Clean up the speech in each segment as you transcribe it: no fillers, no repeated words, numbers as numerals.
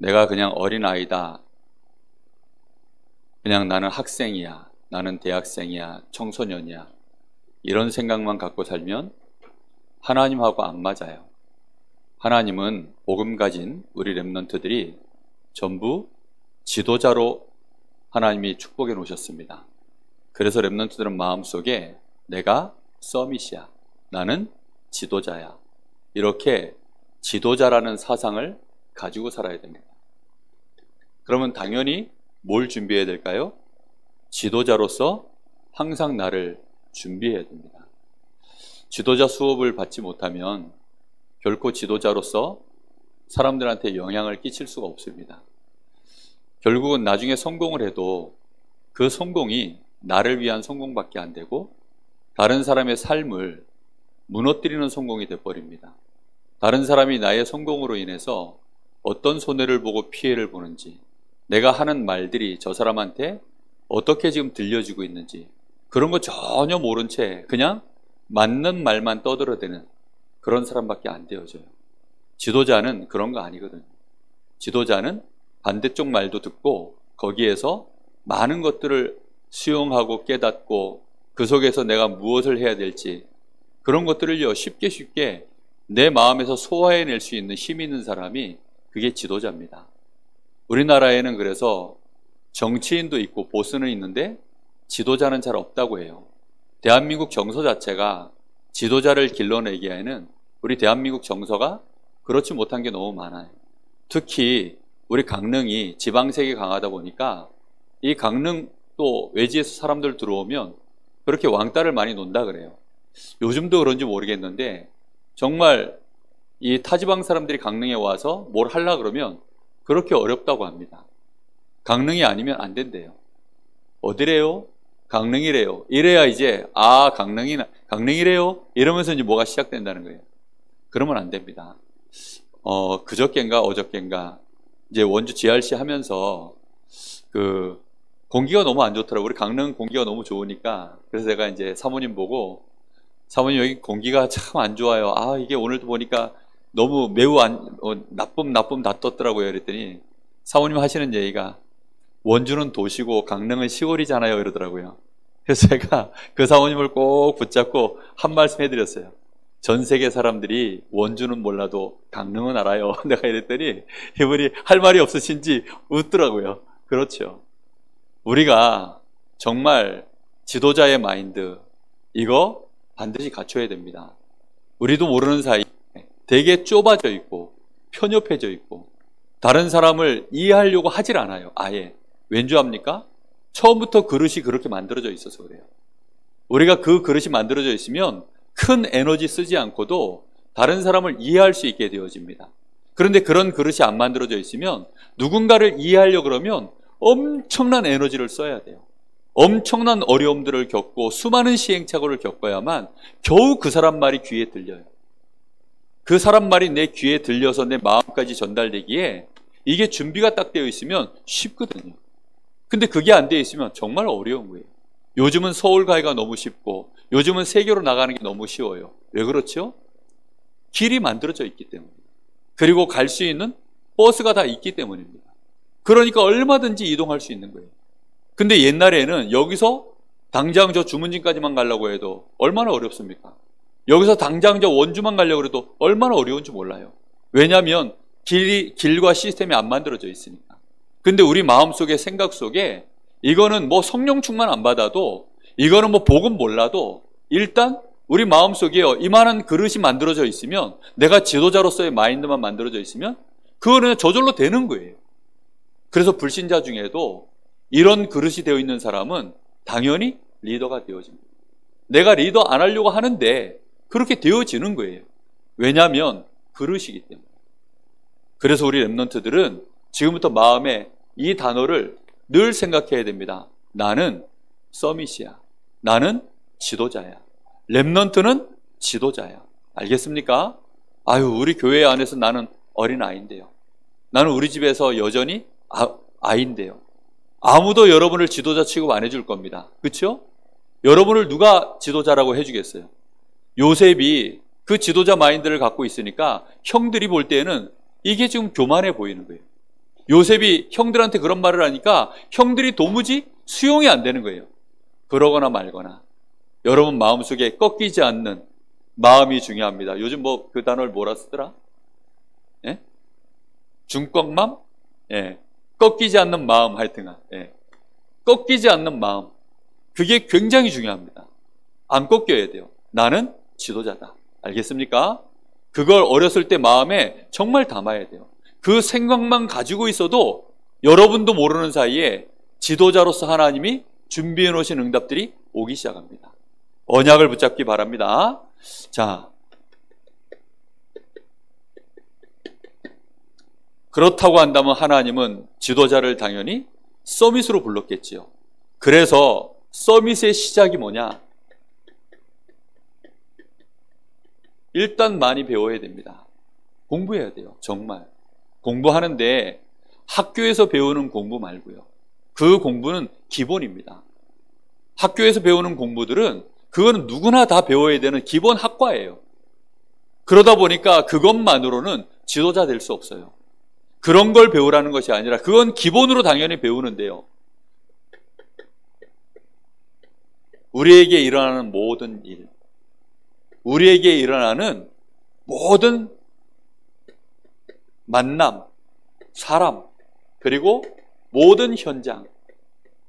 내가 그냥 어린아이다. 그냥 나는 학생이야. 나는 대학생이야. 청소년이야. 이런 생각만 갖고 살면 하나님하고 안 맞아요. 하나님은 복음 가진 우리 렘넌트들이 전부 지도자로 하나님이 축복해 놓으셨습니다. 그래서 렘넌트들은 마음속에 내가 서밋이야. 나는 지도자야. 이렇게 지도자라는 사상을 가지고 살아야 됩니다. 그러면 당연히 뭘 준비해야 될까요? 지도자로서 항상 나를 준비해야 됩니다. 지도자 수업을 받지 못하면 결코 지도자로서 사람들한테 영향을 끼칠 수가 없습니다. 결국은 나중에 성공을 해도 그 성공이 나를 위한 성공밖에 안 되고 다른 사람의 삶을 무너뜨리는 성공이 되어버립니다. 다른 사람이 나의 성공으로 인해서 어떤 손해를 보고 피해를 보는지, 내가 하는 말들이 저 사람한테 어떻게 지금 들려지고 있는지 그런 거 전혀 모른 채 그냥 맞는 말만 떠들어대는 그런 사람밖에 안 되어져요. 지도자는 그런 거 아니거든요. 지도자는 반대쪽 말도 듣고 거기에서 많은 것들을 수용하고 깨닫고 그 속에서 내가 무엇을 해야 될지 그런 것들을요 쉽게 내 마음에서 소화해낼 수 있는 힘이 있는 사람이 그게 지도자입니다. 우리나라에는 그래서 정치인도 있고 보스는 있는데 지도자는 잘 없다고 해요. 대한민국 정서 자체가 지도자를 길러내기에는 우리 대한민국 정서가 그렇지 못한 게 너무 많아요. 특히 우리 강릉이 지방색이 강하다 보니까 이 강릉 또 외지에서 사람들 들어오면 그렇게 왕따를 많이 논다 그래요. 요즘도 그런지 모르겠는데 정말 이 타지방 사람들이 강릉에 와서 뭘 하려고 그러면 그렇게 어렵다고 합니다. 강릉이 아니면 안 된대요. 어디래요? 강릉이래요. 이래야 이제 강릉이래요? 이러면서 이제 뭐가 시작된다는 거예요. 그러면 안 됩니다. 그저껜가 어저껜가 이제 원주 GRC 하면서 그 공기가 너무 안 좋더라고요. 우리 강릉 공기가 너무 좋으니까. 그래서 제가 이제 사모님 보고 사모님 여기 공기가 참 안 좋아요. 이게 오늘도 보니까 너무 매우 나쁨 다 떴더라고요. 그랬더니 사모님 하시는 얘기가 원주는 도시고 강릉은 시골이잖아요. 이러더라고요. 그래서 제가 그 사모님을 꼭 붙잡고 한 말씀 해드렸어요. 전 세계 사람들이 원주는 몰라도 강릉은 알아요. 내가 이랬더니 이분이 할 말이 없으신지 웃더라고요. 그렇죠. 우리가 정말 지도자의 마인드 이거 반드시 갖춰야 됩니다. 우리도 모르는 사이에 되게 좁아져 있고 편협해져 있고 다른 사람을 이해하려고 하질 않아요. 아예. 왠지 압니까? 처음부터 그릇이 그렇게 만들어져 있어서 그래요. 우리가 그 그릇이 만들어져 있으면 큰 에너지 쓰지 않고도 다른 사람을 이해할 수 있게 되어집니다. 그런데 그런 그릇이 안 만들어져 있으면 누군가를 이해하려고 그러면 엄청난 에너지를 써야 돼요. 엄청난 어려움들을 겪고 수많은 시행착오를 겪어야만 겨우 그 사람 말이 귀에 들려요. 그 사람 말이 내 귀에 들려서 내 마음까지 전달되기에 이게 준비가 딱 되어 있으면 쉽거든요. 근데 그게 안 되어 있으면 정말 어려운 거예요. 요즘은 서울 가기가 너무 쉽고 요즘은 세계로 나가는 게 너무 쉬워요. 왜 그렇죠? 길이 만들어져 있기 때문에. 그리고 갈 수 있는 버스가 다 있기 때문입니다. 그러니까 얼마든지 이동할 수 있는 거예요. 근데 옛날에는 여기서 당장 저 주문진까지만 가려고 해도 얼마나 어렵습니까? 여기서 당장 저 원주만 가려고 해도 얼마나 어려운지 몰라요. 왜냐하면 길과 시스템이 안 만들어져 있으니까. 근데 우리 마음속에 생각 속에 이거는 뭐 성령 충만 안 받아도 이거는 뭐 복음 몰라도 일단 우리 마음속에요 이만한 그릇이 만들어져 있으면 내가 지도자로서의 마인드만 만들어져 있으면 그거는 저절로 되는 거예요. 그래서 불신자 중에도 이런 그릇이 되어 있는 사람은 당연히 리더가 되어집니다. 내가 리더 안 하려고 하는데 그렇게 되어지는 거예요. 왜냐하면 그릇이기 때문에. 그래서 우리 렘넌트들은 지금부터 마음에 이 단어를 늘 생각해야 됩니다. 나는 서밋이야. 나는 지도자야. 렘넌트는 지도자야. 알겠습니까? 우리 교회 안에서 나는 어린아이인데요. 나는 우리 집에서 여전히 아이인데요. 아무도 여러분을 지도자 취급 안 해줄 겁니다. 그렇죠? 여러분을 누가 지도자라고 해주겠어요? 요셉이 그 지도자 마인드를 갖고 있으니까 형들이 볼 때는 이게 지금 교만해 보이는 거예요. 요셉이 형들한테 그런 말을 하니까 형들이 도무지 수용이 안 되는 거예요. 그러거나 말거나. 여러분 마음속에 꺾이지 않는 마음이 중요합니다. 요즘 뭐 그 단어를 뭐라 쓰더라? 예? 중꺾맘? 예. 꺾이지 않는 마음 하여튼간. 예. 꺾이지 않는 마음. 그게 굉장히 중요합니다. 안 꺾여야 돼요. 나는 지도자다. 알겠습니까? 그걸 어렸을 때 마음에 정말 담아야 돼요. 그 생각만 가지고 있어도 여러분도 모르는 사이에 지도자로서 하나님이 준비해 놓으신 응답들이 오기 시작합니다. 언약을 붙잡기 바랍니다. 자, 그렇다고 한다면 하나님은 지도자를 당연히 서밋으로 불렀겠지요. 그래서 서밋의 시작이 뭐냐? 일단 많이 배워야 됩니다. 공부해야 돼요. 정말. 공부하는데 학교에서 배우는 공부 말고요. 그 공부는 기본입니다. 학교에서 배우는 공부들은 그거는 누구나 다 배워야 되는 기본 학과예요. 그러다 보니까 그것만으로는 지도자 될 수 없어요. 그런 걸 배우라는 것이 아니라 그건 기본으로 당연히 배우는데요. 우리에게 일어나는 모든 일, 우리에게 일어나는 모든 만남, 사람, 그리고 모든 현장,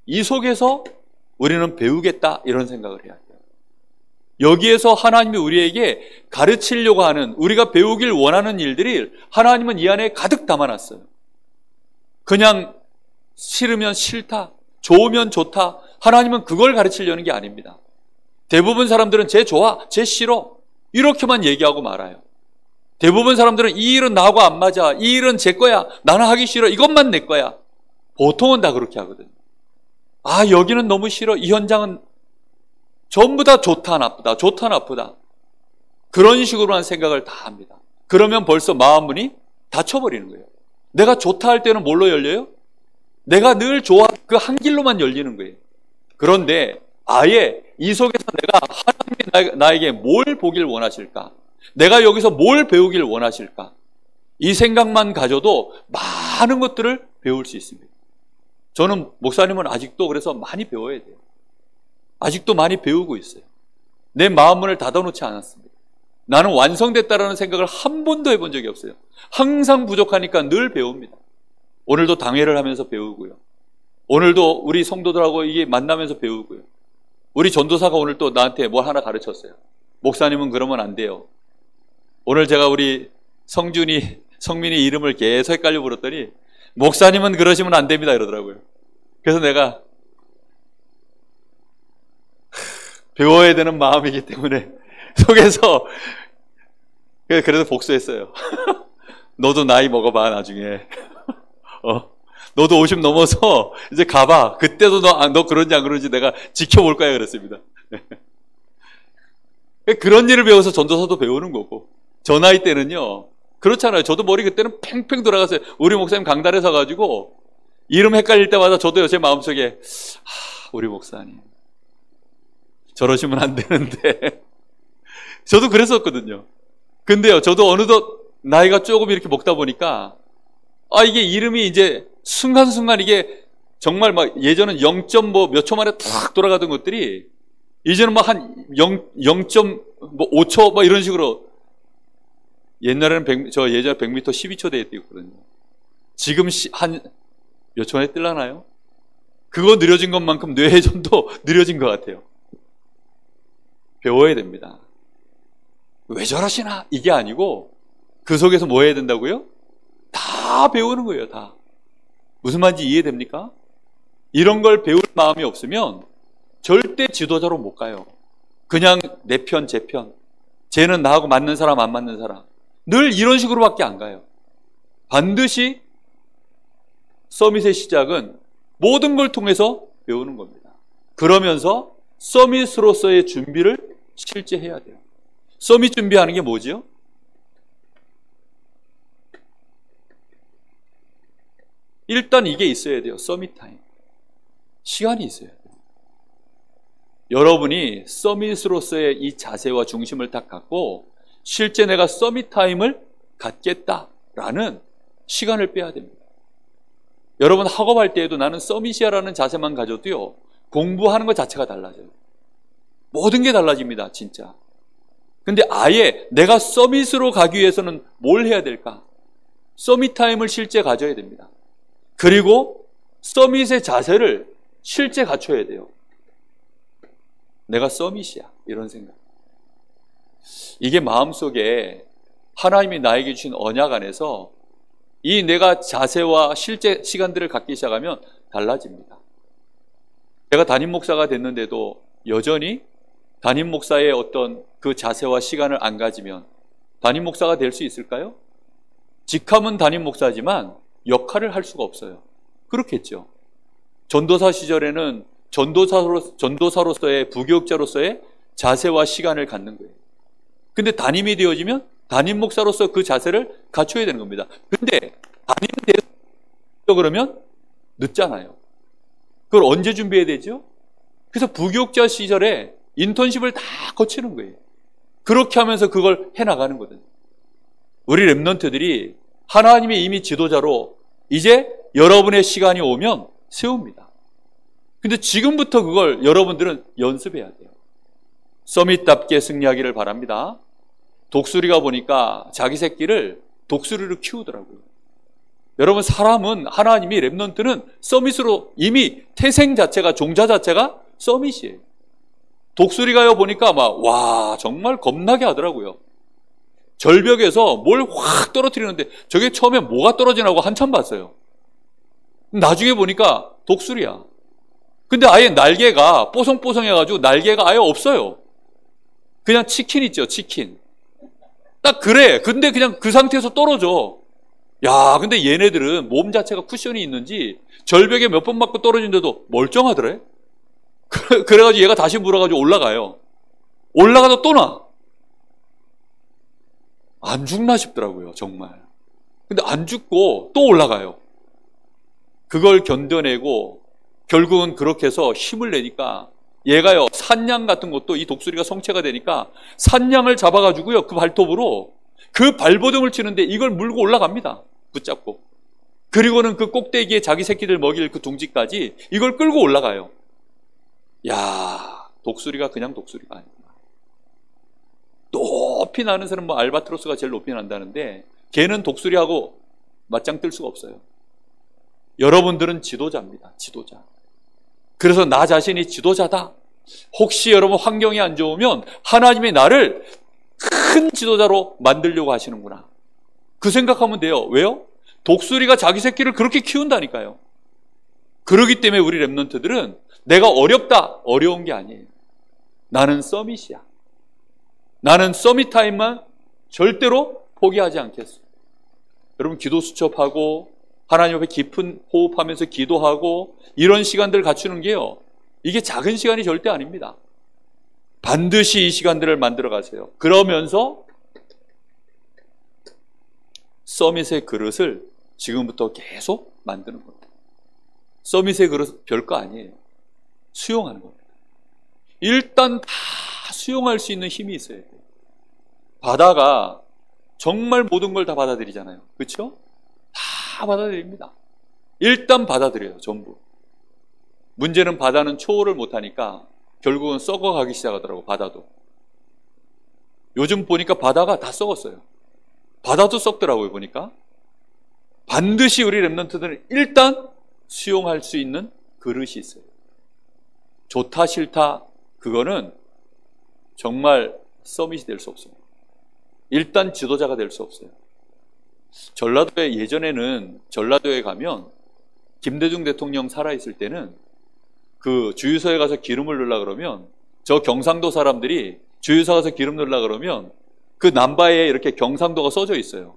이 속에서 우리는 배우겠다 이런 생각을 해야 돼요. 여기에서 하나님이 우리에게 가르치려고 하는, 우리가 배우길 원하는 일들이 하나님은 이 안에 가득 담아놨어요. 그냥 싫으면 싫다, 좋으면 좋다, 하나님은 그걸 가르치려는 게 아닙니다. 대부분 사람들은 쟤 좋아, 쟤 싫어 이렇게만 얘기하고 말아요. 대부분 사람들은 이 일은 나하고 안 맞아, 이 일은 제 거야, 나는 하기 싫어, 이것만 내 거야. 보통은 다 그렇게 하거든요. 아, 여기는 너무 싫어, 이 현장은 전부 다 좋다 나쁘다, 좋다 나쁘다, 그런 식으로만 생각을 다 합니다. 그러면 벌써 마음문이 닫혀버리는 거예요. 내가 좋다 할 때는 뭘로 열려요? 내가 늘 좋아, 그 한 길로만 열리는 거예요. 그런데 아예 이 속에서 내가 하나님이 나에게 뭘 보길 원하실까? 내가 여기서 뭘 배우길 원하실까? 이 생각만 가져도 많은 것들을 배울 수 있습니다. 저는 목사님은 아직도 그래서 많이 배워야 돼요. 아직도 많이 배우고 있어요. 내 마음문을 닫아놓지 않았습니다. 나는 완성됐다라는 생각을 한 번도 해본 적이 없어요. 항상 부족하니까 늘 배웁니다. 오늘도 당회를 하면서 배우고요. 오늘도 우리 성도들하고 이게 만나면서 배우고요. 우리 전도사가 오늘 또 나한테 뭘 하나 가르쳤어요. 목사님은 그러면 안 돼요. 오늘 제가 우리 성민이 이름을 계속 헷갈려 부르더니 목사님은 그러시면 안 됩니다 이러더라고요. 그래서 내가 배워야 되는 마음이기 때문에 속에서 그래서 복수했어요. 너도 나이 먹어봐 나중에. 너도 50 넘어서 이제 가봐. 그때도 너 그런지 안 그런지 내가 지켜볼 거야 그랬습니다. 그런 일을 배워서 전도사도 배우는 거고. 저 나이 때는요 그렇잖아요. 저도 머리 그때는 팽팽 돌아갔어요. 우리 목사님 강단에 서가지고 이름 헷갈릴 때마다 저도요 제 마음속에 우리 목사님 저러시면 안 되는데 저도 그랬었거든요. 근데요 저도 어느덧 나이가 조금 이렇게 먹다 보니까 이게 이름이 이제 순간순간 이게 정말 막 예전은 0. 몇 초 만에 탁 돌아가던 것들이 이제는 막 한 0.5초 막 이런 식으로. 옛날에는 저 예전에 100m 12초 대에 뛰었거든요. 지금 한 몇 초 만에 뜰라나요? 그거 느려진 것만큼 뇌 회전도 느려진 것 같아요. 배워야 됩니다. 왜 저러시나? 이게 아니고 그 속에서 뭐 해야 된다고요? 다 배우는 거예요. 다. 무슨 말인지 이해됩니까? 이런 걸 배울 마음이 없으면 절대 지도자로 못 가요. 그냥 내 편, 제 편. 쟤는 나하고 맞는 사람, 안 맞는 사람. 늘 이런 식으로밖에 안 가요. 반드시 서밋의 시작은 모든 걸 통해서 배우는 겁니다. 그러면서 서밋으로서의 준비를 실제 해야 돼요. 서밋 준비하는 게 뭐지요? 일단 이게 있어야 돼요. 서밋 타임. 시간이 있어야 돼요. 여러분이 서밋으로서의 이 자세와 중심을 딱 갖고 실제 내가 서밋 타임을 갖겠다라는 시간을 빼야 됩니다. 여러분 학업할 때에도 나는 서밋이야라는 자세만 가져도요, 공부하는 것 자체가 달라져요. 모든 게 달라집니다, 진짜. 근데 아예 내가 서밋으로 가기 위해서는 뭘 해야 될까? 서밋 타임을 실제 가져야 됩니다. 그리고 서밋의 자세를 실제 갖춰야 돼요. 내가 서밋이야, 이런 생각. 이게 마음속에 하나님이 나에게 주신 언약 안에서 이 내가 자세와 실제 시간들을 갖기 시작하면 달라집니다. 제가 담임 목사가 됐는데도 여전히 담임 목사의 어떤 그 자세와 시간을 안 가지면 담임 목사가 될 수 있을까요? 직함은 담임 목사지만 역할을 할 수가 없어요. 그렇겠죠. 전도사 시절에는 전도사로서의 부교육자로서의 자세와 시간을 갖는 거예요. 근데 담임이 되어지면 담임 목사로서 그 자세를 갖춰야 되는 겁니다. 근데 담임 되어 그러면 늦잖아요. 그걸 언제 준비해야 되죠? 그래서 부교육자 시절에 인턴십을 다 거치는 거예요. 그렇게 하면서 그걸 해나가는 거거든요. 우리 랩런트들이 하나님이 이미 지도자로 이제 여러분의 시간이 오면 세웁니다. 근데 지금부터 그걸 여러분들은 연습해야 돼요. 서밋답게 승리하기를 바랍니다. 독수리가 보니까 자기 새끼를 독수리로 키우더라고요. 여러분, 사람은 하나님이 랩런트는 서밋으로 이미 태생 자체가, 종자 자체가 서밋이에요. 독수리가요 보니까 막 와 정말 겁나게 하더라고요. 절벽에서 뭘 확 떨어뜨리는데 저게 처음에 뭐가 떨어지나고 한참 봤어요. 나중에 보니까 독수리야. 근데 아예 날개가 뽀송뽀송해가지고 날개가 아예 없어요. 그냥 치킨 있죠, 치킨. 딱 그래. 근데 그냥 그 상태에서 떨어져. 야, 근데 얘네들은 몸 자체가 쿠션이 있는지 절벽에 몇 번 맞고 떨어지는데도 멀쩡하더래. 그래가지고 얘가 다시 물어가지고 올라가요. 올라가다 또 나. 안 죽나 싶더라고요, 정말. 근데 안 죽고 또 올라가요. 그걸 견뎌내고 결국은 그렇게 해서 힘을 내니까 얘가요, 산양 같은 것도 이 독수리가 성체가 되니까 산양을 잡아가지고요, 그 발톱으로 그 발버둥을 치는데 이걸 물고 올라갑니다. 붙잡고. 그리고는 그 꼭대기에 자기 새끼들 먹일 그 둥지까지 이걸 끌고 올라가요. 야, 독수리가 그냥 독수리가 아니구나. 높이 나는 새는 뭐 알바트로스가 제일 높이 난다는데 걔는 독수리하고 맞짱 뜰 수가 없어요. 여러분들은 지도자입니다. 지도자. 그래서 나 자신이 지도자다. 혹시 여러분 환경이 안 좋으면 하나님이 나를 큰 지도자로 만들려고 하시는구나. 그 생각하면 돼요. 왜요? 독수리가 자기 새끼를 그렇게 키운다니까요. 그러기 때문에 우리 랩런트들은 내가 어렵다, 어려운 게 아니에요. 나는 서밋이야. 나는 서밋 타임만 절대로 포기하지 않겠어. 여러분, 기도 수첩하고 하나님 앞에 깊은 호흡하면서 기도하고 이런 시간들을 갖추는 게요, 이게 작은 시간이 절대 아닙니다. 반드시 이 시간들을 만들어 가세요. 그러면서 서밋의 그릇을 지금부터 계속 만드는 겁니다. 서밋의 그릇 별거 아니에요. 수용하는 겁니다. 일단 다 수용할 수 있는 힘이 있어야 돼요. 바다가 정말 모든 걸 다 받아들이잖아요. 그렇죠? 다 받아들입니다. 일단 받아들여요, 전부. 문제는 바다는 초월을 못하니까 결국은 썩어가기 시작하더라고, 바다도. 요즘 보니까 바다가 다 썩었어요. 바다도 썩더라고요, 보니까. 반드시 우리 랩런트들은 일단 수용할 수 있는 그릇이 있어요. 좋다 싫다 그거는 정말 서밋이 될 수 없어요. 일단 지도자가 될 수 없어요. 전라도에, 예전에는 전라도에 가면 김대중 대통령 살아있을 때는 그 주유소에 가서 기름을 넣으려 그러면 저 경상도 사람들이 주유소 가서 기름 넣으려 그러면 그 남바에 이렇게 경상도가 써져 있어요.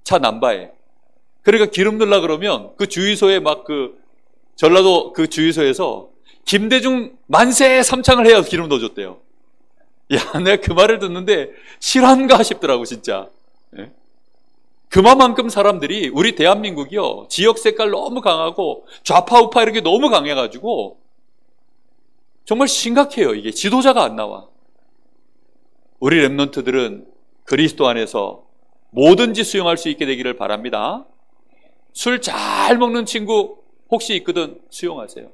차 남바에. 그러니까 기름 넣으려 그러면 그 주유소에 막 그 전라도 그 주유소에서 김대중 만세 삼창을 해야 기름 넣어줬대요. 야, 내가 그 말을 듣는데 실한가 싶더라고, 진짜. 예? 그만큼 사람들이 우리 대한민국이요, 지역 색깔 너무 강하고 좌파 우파 이렇게 너무 강해가지고 정말 심각해요. 이게 지도자가 안 나와. 우리 랩런트들은 그리스도 안에서 뭐든지 수용할 수 있게 되기를 바랍니다. 술 잘 먹는 친구 혹시 있거든 수용하세요.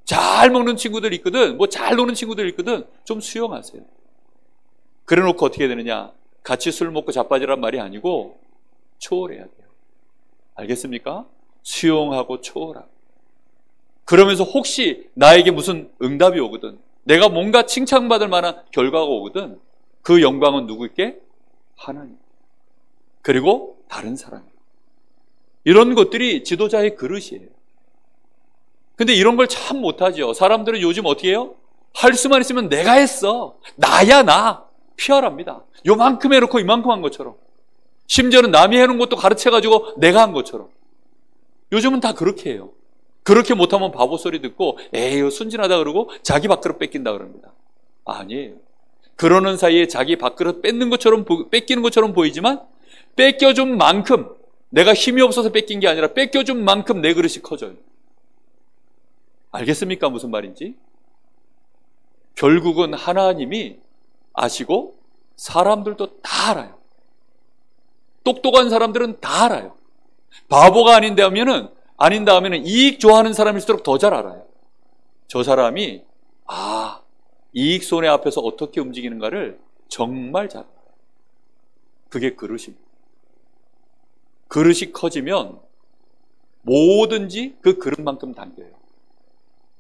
잘 먹는 친구들 있거든, 뭐 잘 노는 친구들 있거든, 좀 수용하세요. 그래 놓고 어떻게 되느냐? 같이 술 먹고 자빠지란 말이 아니고 초월해야 돼요. 알겠습니까? 수용하고 초월하고. 그러면서 혹시 나에게 무슨 응답이 오거든, 내가 뭔가 칭찬받을 만한 결과가 오거든, 그 영광은 누구에게? 하나님. 그리고 다른 사람. 이런 것들이 지도자의 그릇이에요. 근데 이런 걸 참 못하죠. 사람들은 요즘 어떻게 해요? 할 수만 있으면 내가 했어, 나야 나, 피하랍니다. 요만큼 해놓고 이만큼 한 것처럼, 심지어는 남이 해놓은 것도 가르쳐가지고 내가 한 것처럼. 요즘은 다 그렇게 해요. 그렇게 못하면 바보 소리 듣고 에이 순진하다 그러고 자기 밥그릇 뺏긴다 그럽니다. 아니에요. 그러는 사이에 자기 밥그릇 뺏는 것처럼 뺏기는 것처럼 보이지만, 뺏겨준 만큼, 내가 힘이 없어서 뺏긴 게 아니라 뺏겨준 만큼 내 그릇이 커져요. 알겠습니까? 무슨 말인지? 결국은 하나님이 아시고 사람들도 다 알아요. 똑똑한 사람들은 다 알아요. 바보가 아닌데 하면은 이익 좋아하는 사람일수록 더 잘 알아요. 저 사람이 이익 손해 앞에서 어떻게 움직이는가를 정말 잘 알아요. 그게 그릇입니다. 그릇이 커지면 뭐든지 그 그릇만큼 당겨요.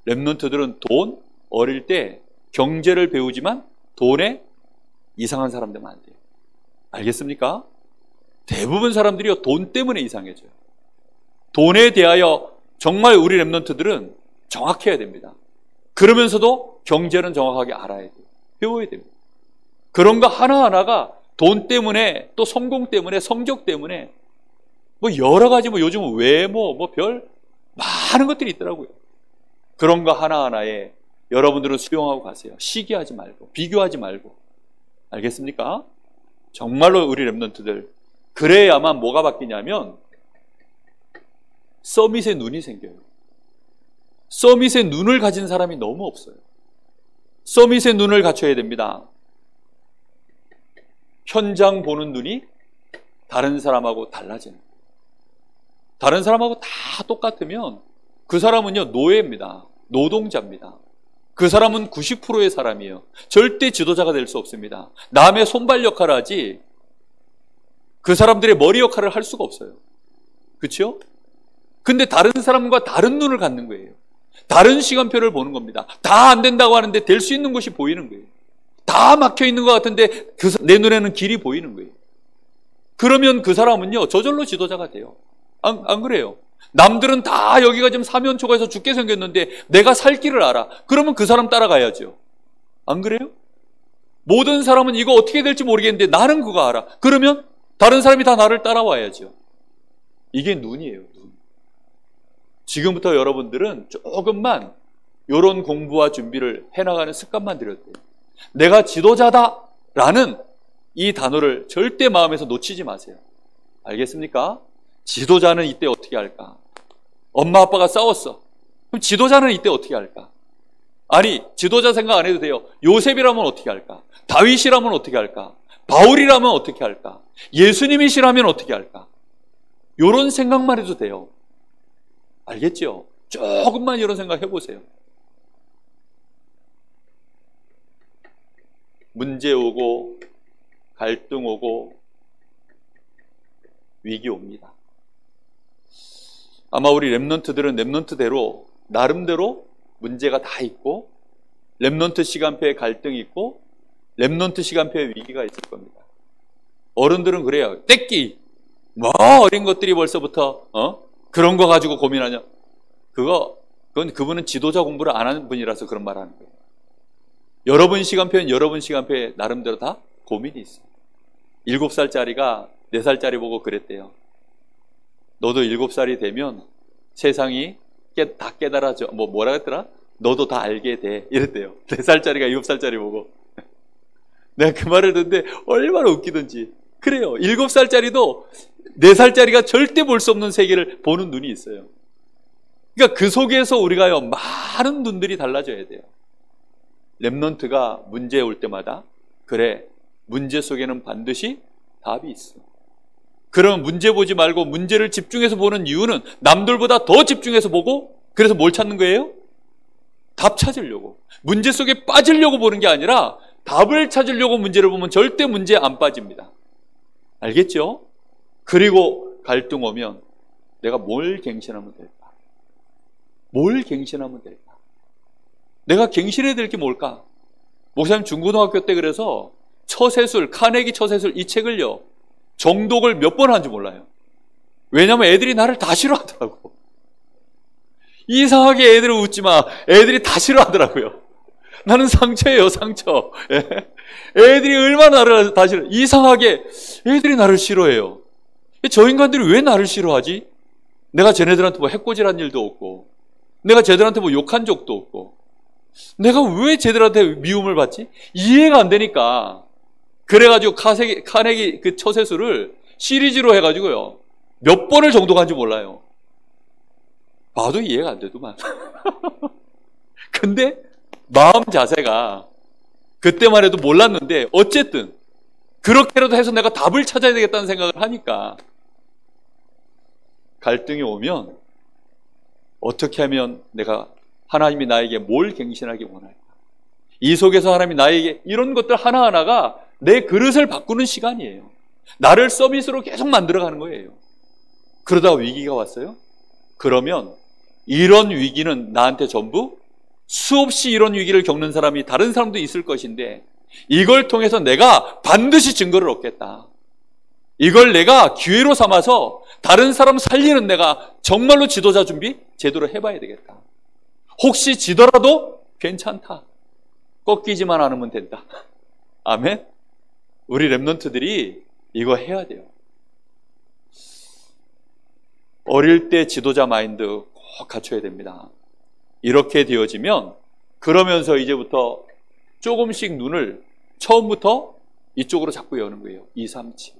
랩런트들은 어릴 때 경제를 배우지만 돈에 이상한 사람 되면 안 돼요. 알겠습니까? 대부분 사람들이요, 돈 때문에 이상해져요. 돈에 대하여 정말 우리 랩런트들은 정확해야 됩니다. 그러면서도 경제는 정확하게 알아야 돼요. 배워야 됩니다. 그런 거 하나하나가 돈 때문에, 또 성공 때문에, 성적 때문에, 뭐 여러 가지, 뭐 요즘은 외모, 뭐 별 많은 것들이 있더라고요. 그런 거 하나하나에 여러분들은 수용하고 가세요. 시기하지 말고, 비교하지 말고. 알겠습니까? 정말로 우리 랩런트들, 그래야만 뭐가 바뀌냐면 서밋의 눈이 생겨요. 서밋의 눈을 가진 사람이 너무 없어요. 서밋의 눈을 갖춰야 됩니다. 현장 보는 눈이 다른 사람하고 달라지는 거예요. 다른 사람하고 다 똑같으면 그 사람은요, 노예입니다. 노동자입니다. 그 사람은 90%의 사람이에요. 절대 지도자가 될 수 없습니다. 남의 손발 역할을 하지 그 사람들의 머리 역할을 할 수가 없어요. 그렇죠? 근데 다른 사람과 다른 눈을 갖는 거예요. 다른 시간표를 보는 겁니다. 다 안 된다고 하는데 될 수 있는 곳이 보이는 거예요. 다 막혀 있는 것 같은데 내 눈에는 길이 보이는 거예요. 그러면 그 사람은요, 저절로 지도자가 돼요. 안 그래요? 남들은 다 여기가 지금 사면초가에서 죽게 생겼는데 내가 살 길을 알아. 그러면 그 사람 따라가야죠. 안 그래요? 모든 사람은 이거 어떻게 될지 모르겠는데 나는 그거 알아. 그러면 다른 사람이 다 나를 따라와야죠. 이게 눈이에요, 눈. 지금부터 여러분들은 조금만 이런 공부와 준비를 해나가는 습관만 들여도 돼요. 내가 지도자다라는 이 단어를 절대 마음에서 놓치지 마세요. 알겠습니까? 지도자는 이때 어떻게 할까? 엄마 아빠가 싸웠어. 그럼 지도자는 이때 어떻게 할까? 아니, 지도자 생각 안 해도 돼요. 요셉이라면 어떻게 할까? 다윗이라면 어떻게 할까? 바울이라면 어떻게 할까? 예수님이시라면 어떻게 할까? 이런 생각만 해도 돼요. 알겠죠? 조금만 이런 생각 해보세요. 문제 오고 갈등 오고 위기 옵니다. 아마 우리 랩런트들은 랩런트대로 나름대로 문제가 다 있고, 랩런트 시간표에 갈등이 있고, 랩런트 시간표에 위기가 있을 겁니다. 어른들은 그래요. 떼끼 뭐 어린 것들이 벌써부터 그런 거 가지고 고민하냐. 그건 그분은 지도자 공부를 안 하는 분이라서 그런 말 하는 거예요. 여러분 시간표는 여러분 시간표에 나름대로 다 고민이 있어요. 7살짜리가 4살짜리 보고 그랬대요. 너도 7살이 되면 세상이 다 깨달아져. 뭐라 했더라? 너도 다 알게 돼. 이랬대요. 4살짜리가 7살짜리 보고. 내가 그 말을 듣는데 얼마나 웃기던지. 그래요. 7살짜리도 4살짜리가 절대 볼 수 없는 세계를 보는 눈이 있어요. 그러니까 그 속에서 우리가요, 많은 눈들이 달라져야 돼요. 랩런트가 문제 올 때마다 그래, 문제 속에는 반드시 답이 있어. 그러면 문제 보지 말고 문제를 집중해서 보는 이유는 남들보다 더 집중해서 보고, 그래서 뭘 찾는 거예요? 답 찾으려고. 문제 속에 빠지려고 보는 게 아니라 답을 찾으려고 문제를 보면 절대 문제에 안 빠집니다. 알겠죠? 그리고 갈등 오면 내가 뭘 갱신하면 될까? 뭘 갱신하면 될까? 내가 갱신해야 될 게 뭘까? 목사님 중고등학교 때 그래서 처세술, 카네기 처세술 이 책을요, 정독을 몇 번 한지 몰라요. 왜냐면 애들이 나를 다 싫어하더라고. 이상하게 애들을 웃지 마. 애들이 다 싫어하더라고요. 나는 상처예요, 상처. 애들이 얼마나 나를 다 싫어. 이상하게 애들이 나를 싫어해요. 저 인간들이 왜 나를 싫어하지? 내가 쟤네들한테 뭐 해코지란 일도 없고, 내가 쟤들한테 뭐 욕한 적도 없고, 내가 왜 쟤들한테 미움을 받지? 이해가 안 되니까. 그래가지고 카네기 그 처세술을 시리즈로 해가지고요, 몇 번을 정독한지 몰라요. 봐도 이해가 안 되더만. 근데 마음 자세가 그때만 해도 몰랐는데 어쨌든 그렇게라도 해서 내가 답을 찾아야 되겠다는 생각을 하니까 갈등이 오면 어떻게 하면 내가 하나님이 나에게 뭘 갱신하기 원할까? 이 속에서 하나님이 나에게 이런 것들 하나하나가 내 그릇을 바꾸는 시간이에요. 나를 서비스로 계속 만들어가는 거예요. 그러다가 위기가 왔어요? 그러면 이런 위기는 나한테 전부 수없이 이런 위기를 겪는 사람이 다른 사람도 있을 것인데, 이걸 통해서 내가 반드시 증거를 얻겠다. 이걸 내가 기회로 삼아서 다른 사람 살리는 내가 정말로 지도자 준비 제대로 해봐야 되겠다. 혹시 지더라도 괜찮다. 꺾이지만 않으면 된다. 아멘. 우리 렘넌트들이 이거 해야 돼요. 어릴 때 지도자 마인드 꼭 갖춰야 됩니다. 이렇게 되어지면 그러면서 이제부터 조금씩 눈을 처음부터 이쪽으로 자꾸 여는 거예요. 237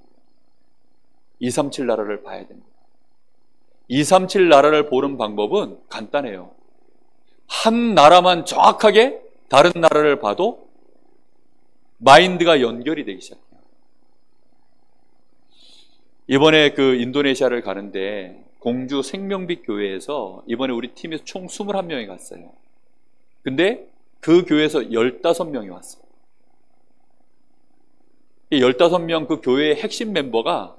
나라를 봐야 됩니다. 237 나라를 보는 방법은 간단해요. 한 나라만 정확하게 다른 나라를 봐도 마인드가 연결이 되기 시작해요. 이번에 그 인도네시아를 가는데 공주 생명빛 교회에서 이번에 우리 팀에서 총 21명이 갔어요. 근데 그 교회에서 15명이 왔어요. 이 15명 그 교회의 핵심 멤버가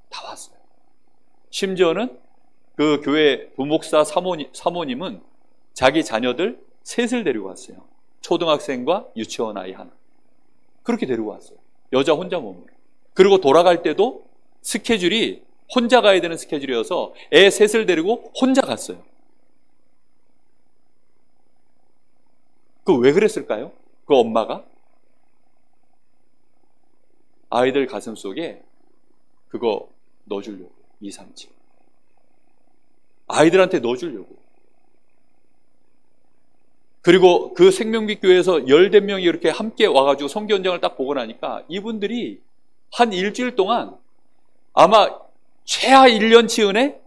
다 왔어요. 심지어는 그 교회 부목사 사모님은 자기 자녀들 셋을 데리고 왔어요. 초등학생과 유치원 아이 하나. 그렇게 데리고 왔어요. 여자 혼자 몸으로. 그리고 돌아갈 때도 스케줄이 혼자 가야 되는 스케줄이어서 애 셋을 데리고 혼자 갔어요. 그 왜 그랬을까요? 그 엄마가 아이들 가슴 속에 그거 넣어주려고. 237 아이들한테 넣어주려고. 그리고 그 생명빛 교회에서 10명이 이렇게 함께 와가지고 성교 현장을 딱 보고 나니까 이분들이 한 일주일 동안 아마 최하 1년치 은혜?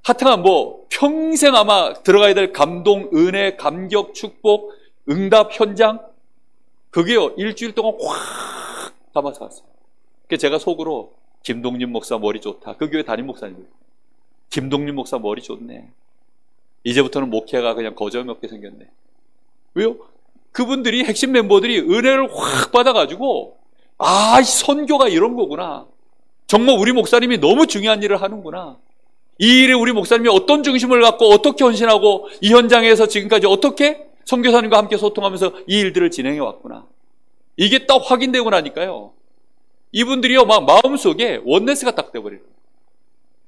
하여튼 뭐 평생 아마 들어가야 될 감동, 은혜, 감격, 축복, 응답 현장, 그게요 일주일 동안 확 담아서 갔어요. 그래서 제가 속으로 김동림 목사 머리 좋다. 그 교회 담임 목사님이에요. 김동림 목사 머리 좋네. 이제부터는 목회가 그냥 거저먹 없게 생겼네. 왜요? 그분들이 핵심 멤버들이 은혜를 확 받아가지고 아, 선교가 이런 거구나. 정말 우리 목사님이 너무 중요한 일을 하는구나. 이 일에 우리 목사님이 어떤 중심을 갖고 어떻게 헌신하고 이 현장에서 지금까지 어떻게 선교사님과 함께 소통하면서 이 일들을 진행해 왔구나. 이게 딱 확인되고 나니까요. 이분들이요 막 마음속에 원네스가 딱 돼버리는 거예요.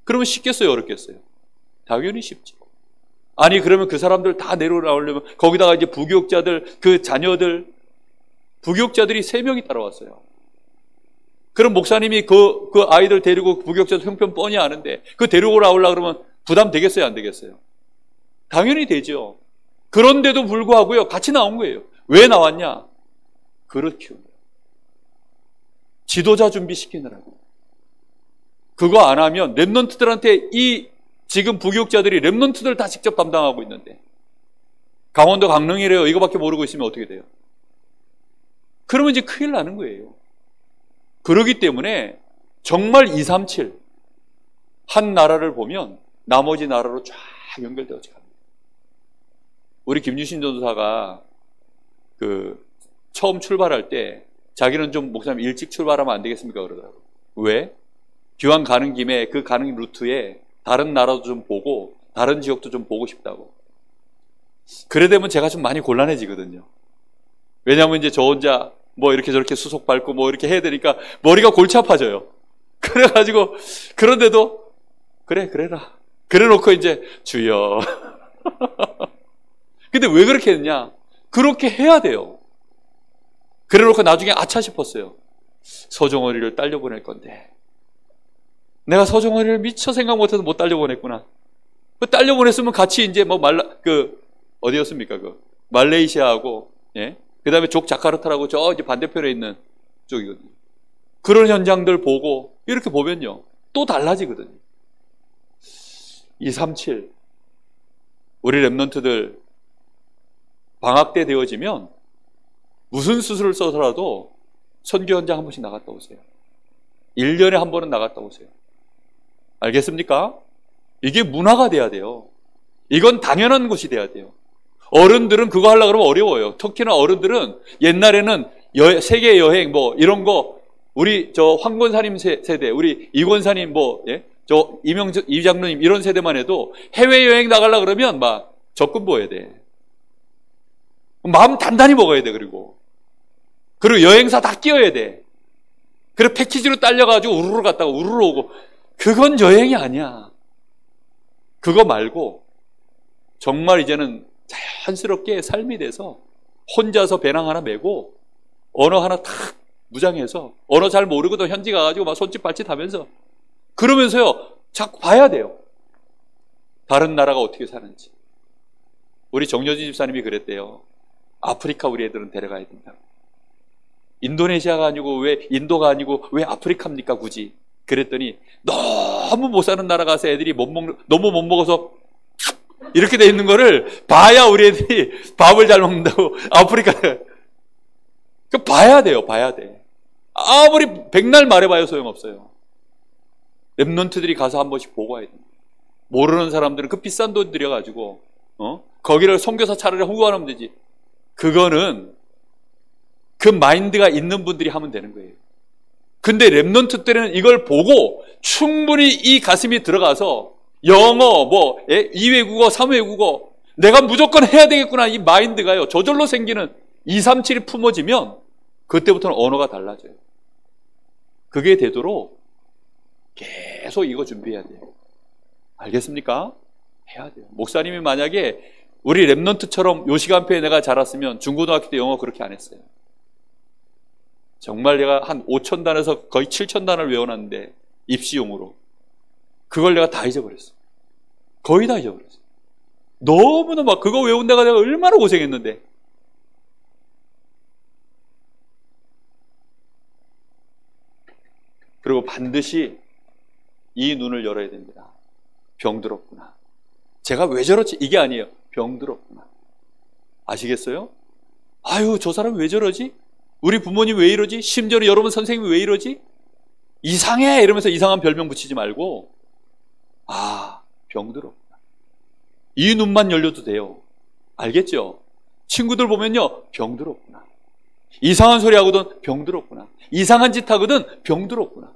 그러면 쉽겠어요? 어렵겠어요? 당연히 쉽죠. 아니 그러면 그 사람들 다 내려오려면 거기다가 이제 부교육자들 그 자녀들 부교육자들이 3명이 따라왔어요. 그럼 목사님이 그 아이들 데리고 부교육자들 형편 뻔히 아는데 그 데리고 나오려고 그러면 부담 되겠어요? 안 되겠어요? 당연히 되죠. 그런데도 불구하고요 같이 나온 거예요. 왜 나왔냐? 그릇 키우는 거예요. 지도자 준비시키느라고. 그거 안 하면 렘넌트들한테 이 지금 부교육자들이 렘넌트들 다 직접 담당하고 있는데 강원도 강릉이래요. 이거밖에 모르고 있으면 어떻게 돼요? 그러면 이제 큰일 나는 거예요. 그렇기 때문에 정말 237 한 나라를 보면 나머지 나라로 쫙 연결되어져 갑니다. 우리 김유신 전도사가 처음 출발할 때 자기는 좀 목사님 일찍 출발하면 안 되겠습니까? 그러더라고요. 왜? 기왕 가는 김에 그 가는 루트에 다른 나라도 좀 보고 다른 지역도 좀 보고 싶다고. 그래 되면 제가 좀 많이 곤란해지거든요. 왜냐하면 이제 저 혼자 뭐 이렇게 저렇게 수속 밟고 뭐 이렇게 해야 되니까 머리가 골치 아파져요. 그래가지고 그런데도 그래라. 그래 놓고 이제 주여. 근데 왜 그렇게 했냐? 그렇게 해야 돼요. 그래 놓고 나중에 아차 싶었어요. 서정어리를 딸려보낼 건데 내가 서정어리를 미처 생각 못해서 못 딸려보냈구나. 그 딸려보냈으면 같이 이제 뭐 어디였습니까? 말레이시아하고, 예? 그 다음에 족자카르타라고 저 이제 반대편에 있는 쪽이거든요. 그런 현장들 보고 이렇게 보면요. 또 달라지거든요. 237 우리 랩런트들 방학 때 되어지면 무슨 수술을 써서라도 선교 현장 한 번씩 나갔다 오세요. 1년에 한 번은 나갔다 오세요. 알겠습니까? 이게 문화가 돼야 돼요. 이건 당연한 것이 돼야 돼요. 어른들은 그거 하려고 그러면 어려워요. 특히나 어른들은 옛날에는 세계 여행 뭐 이런 거 우리 저 황권사님 세대, 우리 이권사님 뭐 예? 저 이장로님 이런 세대만 해도 해외 여행 나가려고 그러면 막 적금 부어야 돼. 마음 단단히 먹어야 돼. 그리고 여행사 다 끼워야 돼. 그리고 패키지로 딸려가지고 우르르 갔다가 우르르 오고. 그건 여행이 아니야. 그거 말고 정말 이제는 자연스럽게 삶이 돼서 혼자서 배낭 하나 메고 언어 하나 탁 무장해서 언어 잘 모르고도 현지 가가지고 막 손짓 발짓 하면서 그러면서요 자꾸 봐야 돼요. 다른 나라가 어떻게 사는지. 우리 정여진 집사님이 그랬대요. 아프리카 우리 애들은 데려가야 된다. 인도네시아가 아니고 왜 인도가 아니고 왜 아프리카입니까 굳이. 그랬더니 너무 못 사는 나라 가서 애들이 너무 못 먹어서 이렇게 돼 있는 거를 봐야 우리 애들이 밥을 잘 먹는다고. 아프리카 그 봐야 돼요. 봐야 돼. 아무리 백날 말해봐요 소용없어요. 랩런트들이 가서 한 번씩 보고 와야 됩니다. 모르는 사람들은 그 비싼 돈 들여가지고 거기를 선교사 차라리 홍보하면 되지. 그거는 그 마인드가 있는 분들이 하면 되는 거예요. 근데 랩런트 때는 이걸 보고 충분히 이 가슴이 들어가서 영어, 뭐 2외국어, 3외국어 내가 무조건 해야 되겠구나 이 마인드가요. 저절로 생기는 237이 품어지면 그때부터는 언어가 달라져요. 그게 되도록 계속 이거 준비해야 돼요. 알겠습니까? 해야 돼요. 목사님이 만약에 우리 랩런트처럼 요 시간표에 내가 자랐으면 중고등학교 때 영어 그렇게 안 했어요. 정말 내가 한 5,000단에서 거의 7,000단을 외워놨는데 입시용으로 그걸 내가 다 잊어버렸어. 거의 다 잊어버렸어. 너무나 막 그거 외운다가 내가 얼마나 고생했는데. 그리고 반드시 이 눈을 열어야 됩니다. 병들었구나. 제가 왜 저렇지? 이게 아니에요. 병들었구나. 아시겠어요? 아유, 저 사람 왜 저러지? 우리 부모님 왜 이러지? 심지어는 여러분 선생님이 왜 이러지? 이상해! 이러면서 이상한 별명 붙이지 말고 병들었구나. 이 눈만 열려도 돼요. 알겠죠? 친구들 보면요. 병들었구나. 이상한 소리 하거든. 병들었구나. 이상한 짓 하거든. 병들었구나.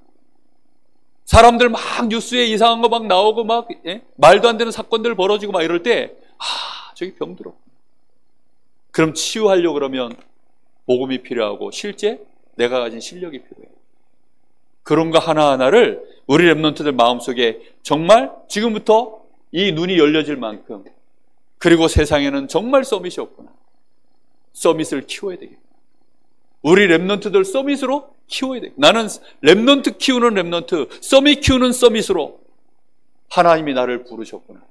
사람들 막 뉴스에 이상한 거 막 나오고 막 말도 안 되는 사건들 벌어지고 막 이럴 때 저기 병들었구나. 그럼 치유하려고 그러면 복음이 필요하고 실제 내가 가진 실력이 필요해요. 그런 거 하나하나를 우리 랩런트들 마음속에 정말 지금부터 이 눈이 열려질 만큼 그리고 세상에는 정말 서밋이 없구나. 서밋을 키워야 되겠다. 우리 랩런트들 서밋으로 키워야 돼. 나는 랩런트 키우는 랩런트, 서밋 키우는 서밋으로 하나님이 나를 부르셨구나.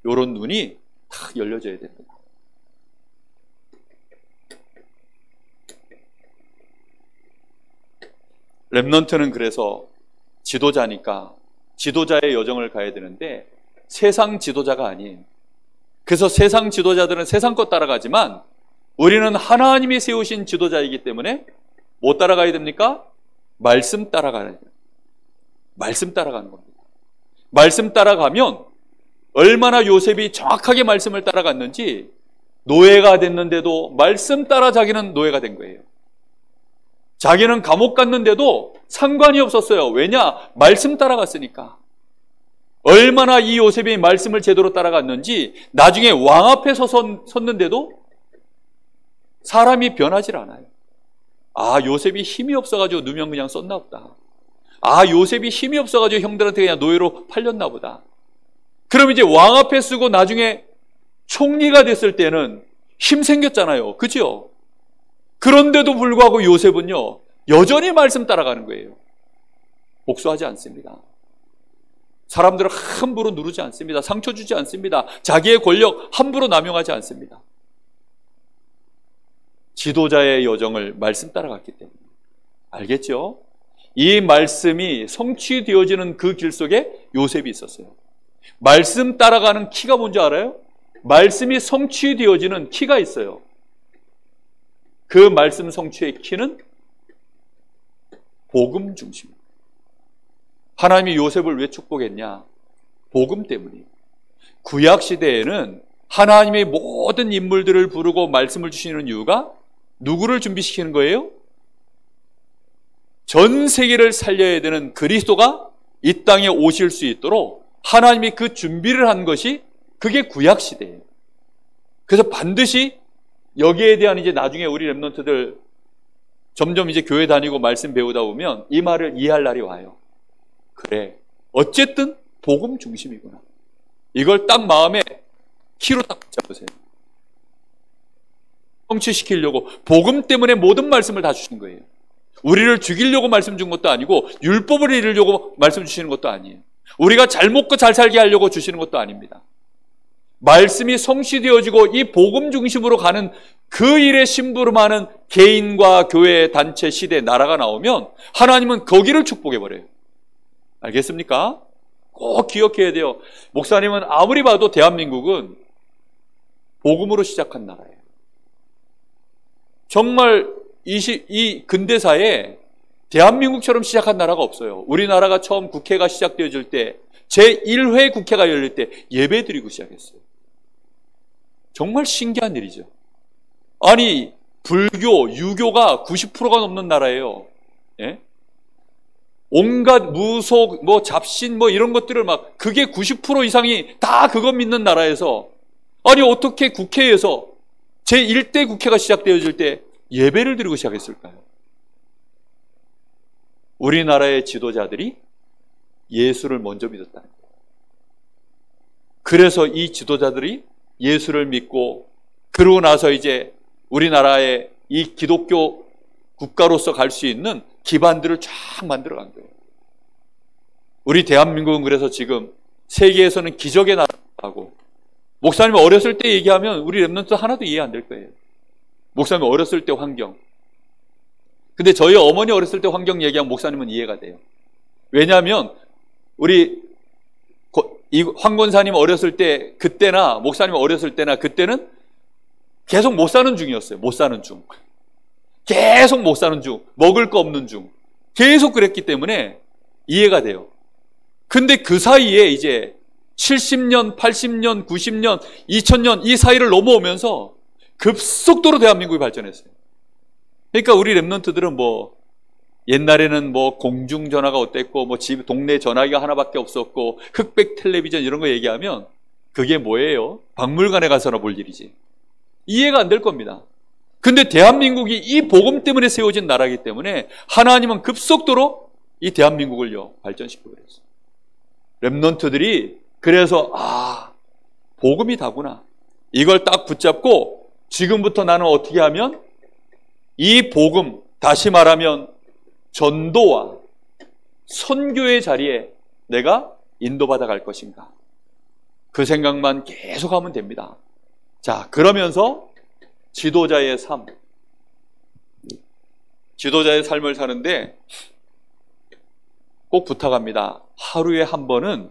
이런 눈이 탁 열려져야 됩니다. 랩런트는 그래서 지도자니까 지도자의 여정을 가야 되는데 세상 지도자가 아니에요. 그래서 세상 지도자들은 세상 것 따라가지만 우리는 하나님이 세우신 지도자이기 때문에 뭐 따라가야 됩니까? 말씀 따라가야 돼요. 말씀 따라가는 겁니다. 말씀 따라가면 얼마나 요셉이 정확하게 말씀을 따라갔는지 노예가 됐는데도 말씀 따라 자기는 노예가 된 거예요. 자기는 감옥 갔는데도 상관이 없었어요. 왜냐? 말씀 따라갔으니까. 얼마나 이 요셉이 말씀을 제대로 따라갔는지 나중에 왕 앞에 섰는데도 사람이 변하질 않아요. 아, 요셉이 힘이 없어가지고 누명 그냥 썼나 보다. 아, 요셉이 힘이 없어가지고 형들한테 그냥 노예로 팔렸나 보다. 그럼 이제 왕 앞에 쓰고 나중에 총리가 됐을 때는 힘 생겼잖아요. 그죠? 그런데도 불구하고 요셉은요, 여전히 말씀 따라가는 거예요. 복수하지 않습니다. 사람들을 함부로 누르지 않습니다. 상처 주지 않습니다. 자기의 권력 함부로 남용하지 않습니다. 지도자의 여정을 말씀 따라갔기 때문에. 알겠죠? 이 말씀이 성취되어지는 그 길 속에 요셉이 있었어요. 말씀 따라가는 키가 뭔지 알아요? 말씀이 성취되어지는 키가 있어요. 그 말씀 성취의 키는 복음 중심입니다. 하나님이 요셉을 왜 축복했냐? 복음 때문이에요. 구약 시대에는 하나님의 모든 인물들을 부르고 말씀을 주시는 이유가 누구를 준비시키는 거예요? 전 세계를 살려야 되는 그리스도가 이 땅에 오실 수 있도록 하나님이 그 준비를 한 것이 그게 구약 시대예요. 그래서 반드시 여기에 대한 이제 나중에 우리 렘넌트들 점점 이제 교회 다니고 말씀 배우다 보면 이 말을 이해할 날이 와요. 그래, 어쨌든 복음 중심이구나. 이걸 딱 마음에 키로 딱 붙잡으세요. 성취시키려고 복음 때문에 모든 말씀을 다 주신 거예요. 우리를 죽이려고 말씀 준 것도 아니고 율법을 이루려고 말씀 주시는 것도 아니에요. 우리가 잘 먹고 잘 살게 하려고 주시는 것도 아닙니다. 말씀이 성취되어지고 이 복음 중심으로 가는 그 일에 심부름하는 개인과 교회, 단체, 시대, 나라가 나오면 하나님은 거기를 축복해버려요. 알겠습니까? 꼭 기억해야 돼요. 목사님은 아무리 봐도 대한민국은 복음으로 시작한 나라예요. 정말 이 근대사에 대한민국처럼 시작한 나라가 없어요. 우리나라가 처음 국회가 시작되어질 때 제1회 국회가 열릴 때 예배 드리고 시작했어요. 정말 신기한 일이죠. 아니, 불교, 유교가 90%가 넘는 나라예요. 예? 온갖 무속, 잡신, 이런 것들을 그게 90% 이상이 다 그것 믿는 나라에서, 아니, 어떻게 국회에서 제1대 국회가 시작되어질 때 예배를 드리고 시작했을까요? 우리나라의 지도자들이 예수를 먼저 믿었다는 거예요. 그래서 이 지도자들이 예수를 믿고, 그러고 나서 이제 우리나라의 이 기독교 국가로서 갈 수 있는 기반들을 쫙 만들어 간 거예요. 우리 대한민국은 그래서 지금 세계에서는 기적의 나라라고, 목사님 어렸을 때 얘기하면 우리 렘넌트 하나도 이해 안 될 거예요. 목사님 어렸을 때 환경. 근데 저희 어머니 어렸을 때 환경 얘기하면 목사님은 이해가 돼요. 왜냐하면 우리 이 황권사님 어렸을 때 그때나 목사님 어렸을 때나 그때는 계속 못 사는 중이었어요. 못 사는 중. 계속 못 사는 중. 먹을 거 없는 중. 계속 그랬기 때문에 이해가 돼요. 근데 그 사이에 이제 70년, 80년, 90년, 2000년 이 사이를 넘어오면서 급속도로 대한민국이 발전했어요. 그러니까 우리 렘넌트들은 옛날에는 공중전화가 어땠고, 집, 동네 전화기가 하나밖에 없었고, 흑백 텔레비전 이런 거 얘기하면 그게 뭐예요? 박물관에 가서나 볼 일이지. 이해가 안 될 겁니다. 근데 대한민국이 이 복음 때문에 세워진 나라이기 때문에 하나님은 급속도로 이 대한민국을요, 발전시키고 그랬어요. 렘넌트들이 그래서, 복음이 다구나. 이걸 딱 붙잡고 지금부터 나는 어떻게 하면 이 복음, 다시 말하면 전도와 선교의 자리에 내가 인도받아 갈 것인가. 그 생각만 계속 하면 됩니다. 자, 그러면서 지도자의 삶. 지도자의 삶을 사는데 꼭 부탁합니다. 하루에 한 번은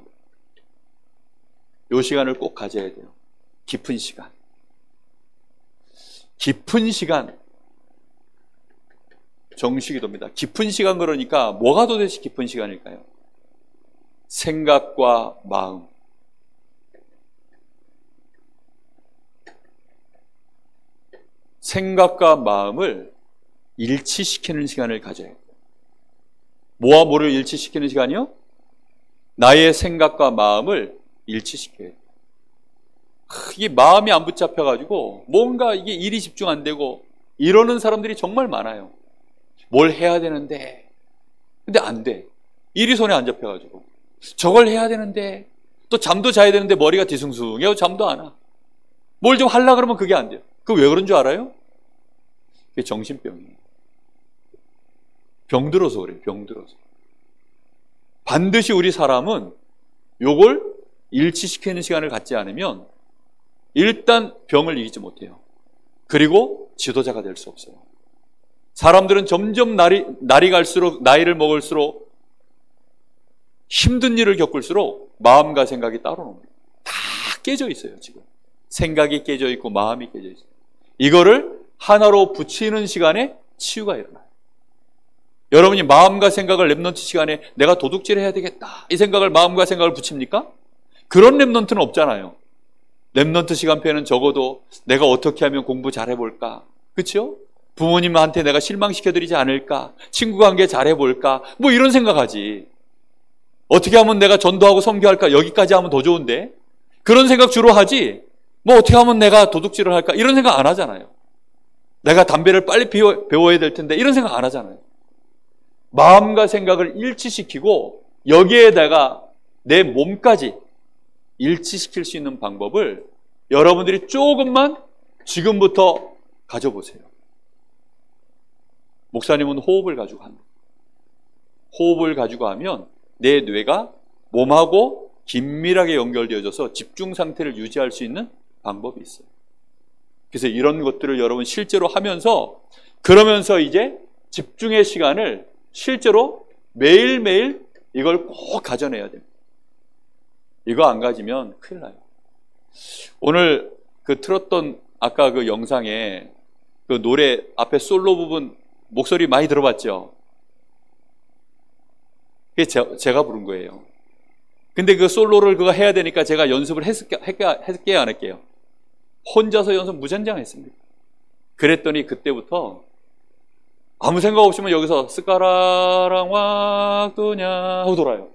이 시간을 꼭 가져야 돼요. 깊은 시간. 깊은 시간. 정식이 돕니다. 깊은 시간 그러니까 뭐가 도대체 깊은 시간일까요? 생각과 마음. 생각과 마음을 일치시키는 시간을 가져야 해요. 뭐와 뭐를 일치시키는 시간이요? 나의 생각과 마음을 일치시켜야 돼요. 이게 마음이 안 붙잡혀가지고 뭔가 이게 일이 집중 안 되고 이러는 사람들이 정말 많아요. 뭘 해야 되는데 근데 안 돼. 일이 손에 안 잡혀가지고 저걸 해야 되는데 또 잠도 자야 되는데 머리가 뒤숭숭해요. 잠도 안 와. 뭘 좀 하려고 그러면 그게 안 돼요. 그거 왜 그런 줄 알아요? 그게 정신병이에요. 병들어서 그래요. 병들어서. 반드시 우리 사람은 요걸 일치시키는 시간을 갖지 않으면 일단 병을 이기지 못해요. 그리고 지도자가 될 수 없어요. 사람들은 점점 날이 갈수록, 나이를 먹을수록, 힘든 일을 겪을수록 마음과 생각이 따로 놉니다. 다 깨져 있어요, 지금. 생각이 깨져 있고 마음이 깨져 있어요. 이거를 하나로 붙이는 시간에 치유가 일어나요. 여러분이 마음과 생각을 랩넌트 시간에 내가 도둑질 해야 되겠다, 이 생각을 마음과 생각을 붙입니까? 그런 랩넌트는 없잖아요. 랩넌트 시간표에는 적어도 내가 어떻게 하면 공부 잘해볼까? 그렇죠? 부모님한테 내가 실망시켜드리지 않을까? 친구 관계 잘해볼까? 뭐 이런 생각하지. 어떻게 하면 내가 전도하고 선교할까? 여기까지 하면 더 좋은데? 그런 생각 주로 하지. 뭐 어떻게 하면 내가 도둑질을 할까? 이런 생각 안 하잖아요. 내가 담배를 빨리 배워야 될 텐데 이런 생각 안 하잖아요. 마음과 생각을 일치시키고 여기에다가 내 몸까지 일치시킬 수 있는 방법을 여러분들이 조금만 지금부터 가져보세요. 목사님은 호흡을 가지고 합니다. 호흡을 가지고 하면 내 뇌가 몸하고 긴밀하게 연결되어져서 집중 상태를 유지할 수 있는 방법이 있어요. 그래서 이런 것들을 여러분 실제로 하면서, 그러면서 이제 집중의 시간을 실제로 매일매일 이걸 꼭 가져내야 됩니다. 이거 안 가지면 큰일 나요. 오늘 그 틀었던 아까 그 영상에 그 노래 앞에 솔로 부분 목소리 많이 들어봤죠? 그게 제가 부른 거예요. 근데 그 솔로를 그거 해야 되니까 제가 연습을 했게요, 안 했게요? 혼자서 연습 무전장했습니다. 그랬더니 그때부터 아무 생각 없이면 여기서 스카라랑 왁두냐 하고 돌아요.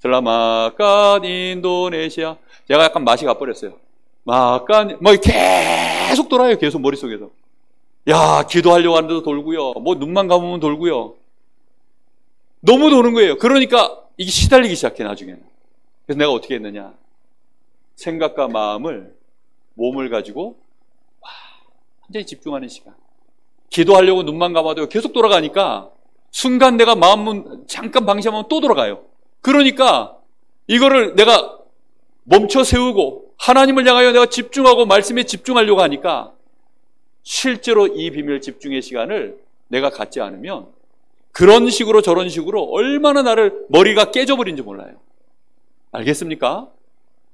슬라마칸 인도네시아. 제가 약간 맛이 가버렸어요. 마칸 뭐 계속 돌아요. 계속 머릿속에서. 야, 기도하려고 하는데도 돌고요. 뭐 눈만 감으면 돌고요. 너무 도는 거예요. 그러니까 이게 시달리기 시작해, 나중에는. 그래서 내가 어떻게 했느냐. 생각과 마음을, 몸을 가지고 완전히 집중하는 시간. 기도하려고 눈만 감아도 계속 돌아가니까 순간 내가 마음은 잠깐 방심하면 또 돌아가요. 그러니까 이거를 내가 멈춰 세우고 하나님을 향하여 내가 집중하고 말씀에 집중하려고 하니까 실제로 이 비밀 집중의 시간을 내가 갖지 않으면 그런 식으로 저런 식으로 얼마나 나를 머리가 깨져버린지 몰라요. 알겠습니까?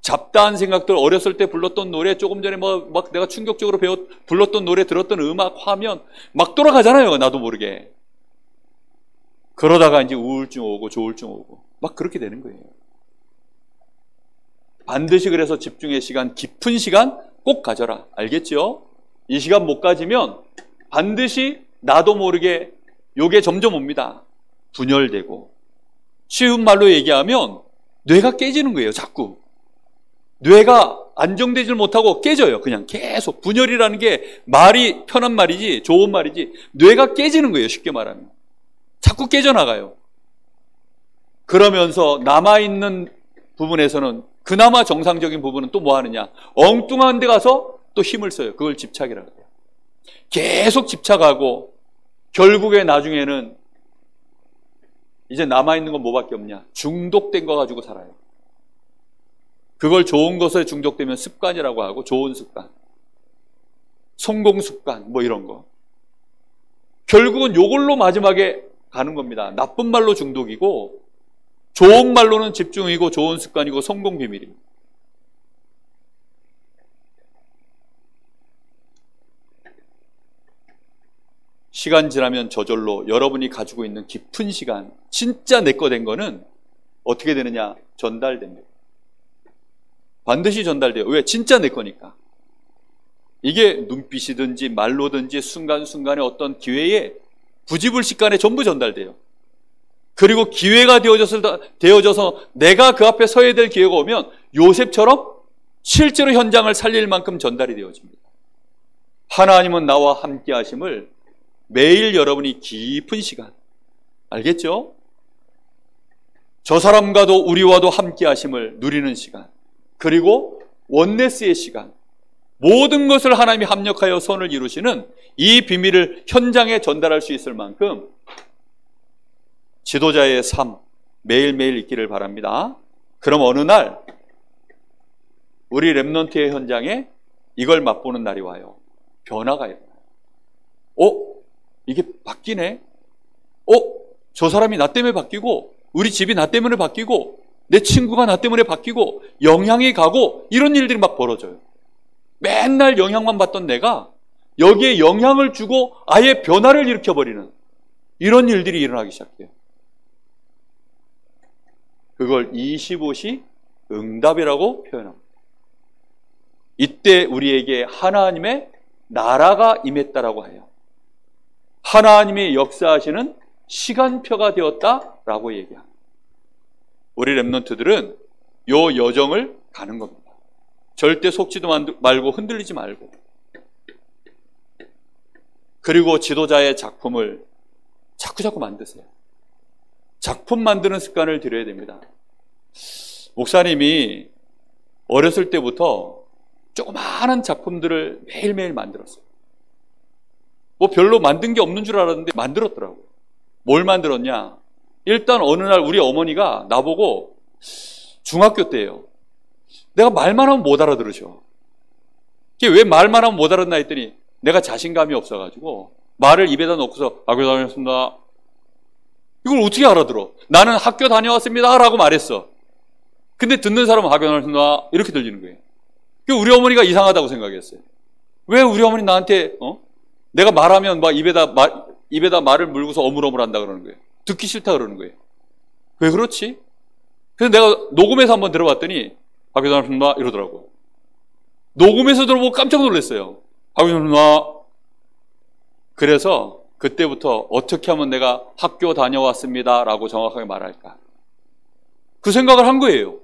잡다한 생각들, 어렸을 때 불렀던 노래, 조금 전에 막 내가 충격적으로 불렀던 노래, 들었던 음악, 화면 막 돌아가잖아요. 나도 모르게. 그러다가 이제 우울증 오고 조울증 오고 막 그렇게 되는 거예요. 반드시 그래서 집중의 시간, 깊은 시간 꼭 가져라. 알겠죠? 이 시간 못 가지면 반드시 나도 모르게 요게 점점 옵니다. 분열되고. 쉬운 말로 얘기하면 뇌가 깨지는 거예요. 자꾸. 뇌가 안정되질 못하고 깨져요. 그냥 계속. 분열이라는 게 말이 편한 말이지 좋은 말이지 뇌가 깨지는 거예요. 쉽게 말하면. 자꾸 깨져나가요. 그러면서 남아있는 부분에서는 그나마 정상적인 부분은 또 뭐 하느냐. 엉뚱한 데 가서 또 힘을 써요. 그걸 집착이라고 해요. 계속 집착하고 결국에 나중에는 이제 남아있는 건 뭐밖에 없냐. 중독된 거 가지고 살아요. 그걸 좋은 것에 중독되면 습관이라고 하고 좋은 습관. 성공 습관 뭐 이런 거. 결국은 요걸로 마지막에 가는 겁니다. 나쁜 말로 중독이고 좋은 말로는 집중이고 좋은 습관이고 성공 비밀입니다. 시간 지나면 저절로 여러분이 가지고 있는 깊은 시간, 진짜 내 거 된 거는 어떻게 되느냐? 전달됩니다. 반드시 전달돼요. 왜? 진짜 내 거니까. 이게 눈빛이든지 말로든지 순간순간의 어떤 기회에 부지불식간에 전부 전달돼요. 그리고 기회가 되어져서 내가 그 앞에 서야 될 기회가 오면 요셉처럼 실제로 현장을 살릴 만큼 전달이 되어집니다. 하나님은 나와 함께 하심을 매일 여러분이 깊은 시간, 알겠죠? 저 사람과도 우리와도 함께 하심을 누리는 시간, 그리고 원네스의 시간, 모든 것을 하나님이 합력하여 선을 이루시는 이 비밀을 현장에 전달할 수 있을 만큼 지도자의 삶 매일매일 있기를 바랍니다. 그럼 어느 날 우리 렘넌트의 현장에 이걸 맛보는 날이 와요. 변화가 일어나요. 이게 바뀌네? 저 사람이 나 때문에 바뀌고, 우리 집이 나 때문에 바뀌고, 내 친구가 나 때문에 바뀌고, 영향이 가고, 이런 일들이 막 벌어져요. 맨날 영향만 받던 내가 여기에 영향을 주고 아예 변화를 일으켜버리는 이런 일들이 일어나기 시작해요. 그걸 25시 응답이라고 표현합니다. 이때 우리에게 하나님의 나라가 임했다라고 해요. 하나님의 역사하시는 시간표가 되었다라고 얘기합니다. 우리 렘넌트들은 요 여정을 가는 겁니다. 절대 속지도 말고 흔들리지 말고, 그리고 지도자의 작품을 자꾸자꾸 만드세요. 작품 만드는 습관을 들여야 됩니다. 목사님이 어렸을 때부터 조그마한 작품들을 매일매일 만들었어요. 뭐 별로 만든 게 없는 줄 알았는데 만들었더라고요. 뭘 만들었냐? 일단 어느 날 우리 어머니가 나보고, 중학교 때예요, 내가 말만 하면 못 알아들으셔. 왜 말만 하면 못 알아듣나 했더니 내가 자신감이 없어가지고 말을 입에다 놓고서 학교 다녔습니다. 이걸 어떻게 알아들어? 나는 학교 다녀왔습니다 라고 말했어. 근데 듣는 사람은 학교 다녔습니다 이렇게 들리는 거예요. 우리 어머니가 이상하다고 생각했어요. 왜 우리 어머니 나한테 내가 말하면 막 입에다 말을 물고서 어물어물 한다 그러는 거예요. 듣기 싫다 그러는 거예요. 왜 그렇지? 그래서 내가 녹음해서 한번 들어봤더니 학교 다녔습니다 이러더라고요. 녹음해서 들어보고 깜짝 놀랐어요. 학교 다녔습니다. 그래서 그때부터 어떻게 하면 내가 학교 다녀왔습니다 라고 정확하게 말할까, 그 생각을 한 거예요.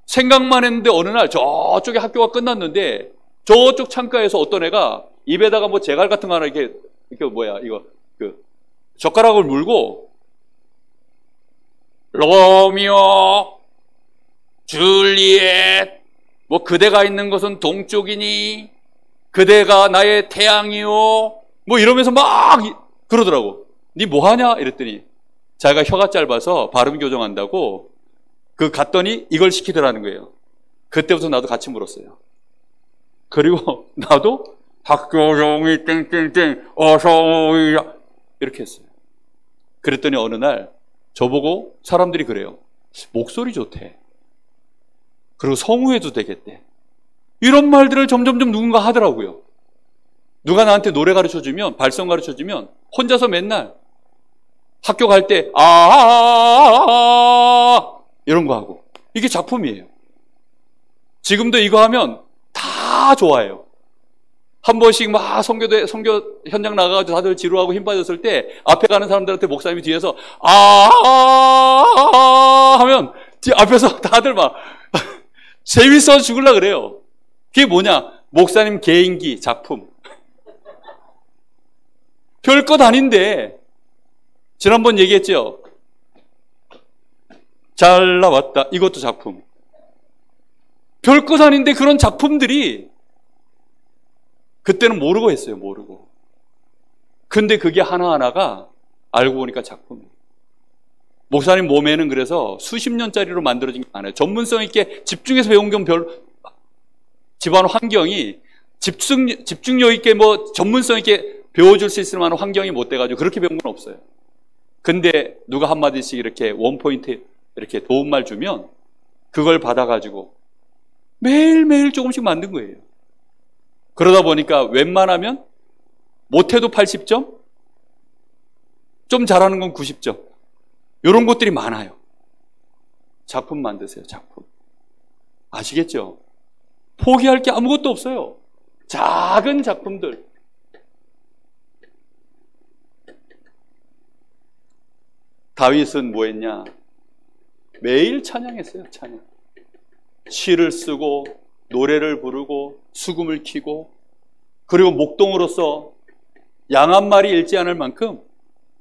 생각만 했는데 어느 날 저쪽에 학교가 끝났는데 저쪽 창가에서 어떤 애가 입에다가 뭐 제갈 같은 거 하나 이렇게 젓가락을 물고 로미오 줄리엣 뭐 그대가 있는 것은 동쪽이니 그대가 나의 태양이요 뭐 이러면서 막 그러더라고. 니 뭐하냐 이랬더니 자기가 혀가 짧아서 발음 교정한다고 갔더니 이걸 시키더라는 거예요. 그때부터 나도 같이 물었어요. 그리고 나도 학교종이 땡땡땡 어서 오이라 이렇게 했어요. 그랬더니 어느 날 저보고 사람들이 그래요. 목소리 좋대. 그리고 성우해도 되겠대. 이런 말들을 점점점 누군가 하더라고요. 누가 나한테 노래 가르쳐주면, 발성 가르쳐주면 혼자서 맨날 학교 갈 때 이런 거 하고. 이게 작품이에요. 지금도 이거 하면 다 좋아해요. 한 번씩 막 선교 현장 나가가지고 다들 지루하고 힘 빠졌을 때 앞에 가는 사람들한테 목사님이 뒤에서 하면 앞에서 다들 막 재밌어 죽으려고 그래요. 그게 뭐냐? 목사님 개인기 작품. 별것 아닌데 지난번 얘기했죠. 잘 나왔다. 이것도 작품. 별것 아닌데 그런 작품들이 그때는 모르고 했어요. 모르고. 근데 그게 하나하나가 알고 보니까 작품이에요. 목사님 몸에는 그래서 수십 년짜리로 만들어진 게 많아요. 전문성 있게 집중해서 배운 건 집안 환경이 집중력 있게 뭐 전문성 있게 배워줄 수 있을 만한 환경이 못 돼가지고 그렇게 배운 건 없어요. 근데 누가 한마디씩 이렇게 원포인트 이렇게 도움말 주면 그걸 받아가지고 매일매일 조금씩 만든 거예요. 그러다 보니까 웬만하면 못해도 80점, 좀 잘하는 건 90점. 이런 것들이 많아요. 작품 만드세요. 작품. 아시겠죠? 포기할 게 아무것도 없어요. 작은 작품들. 다윗은 뭐 했냐? 매일 찬양했어요. 찬양. 시를 쓰고 노래를 부르고 수금을 키고, 그리고 목동으로서 양 한 마리 잃지 않을 만큼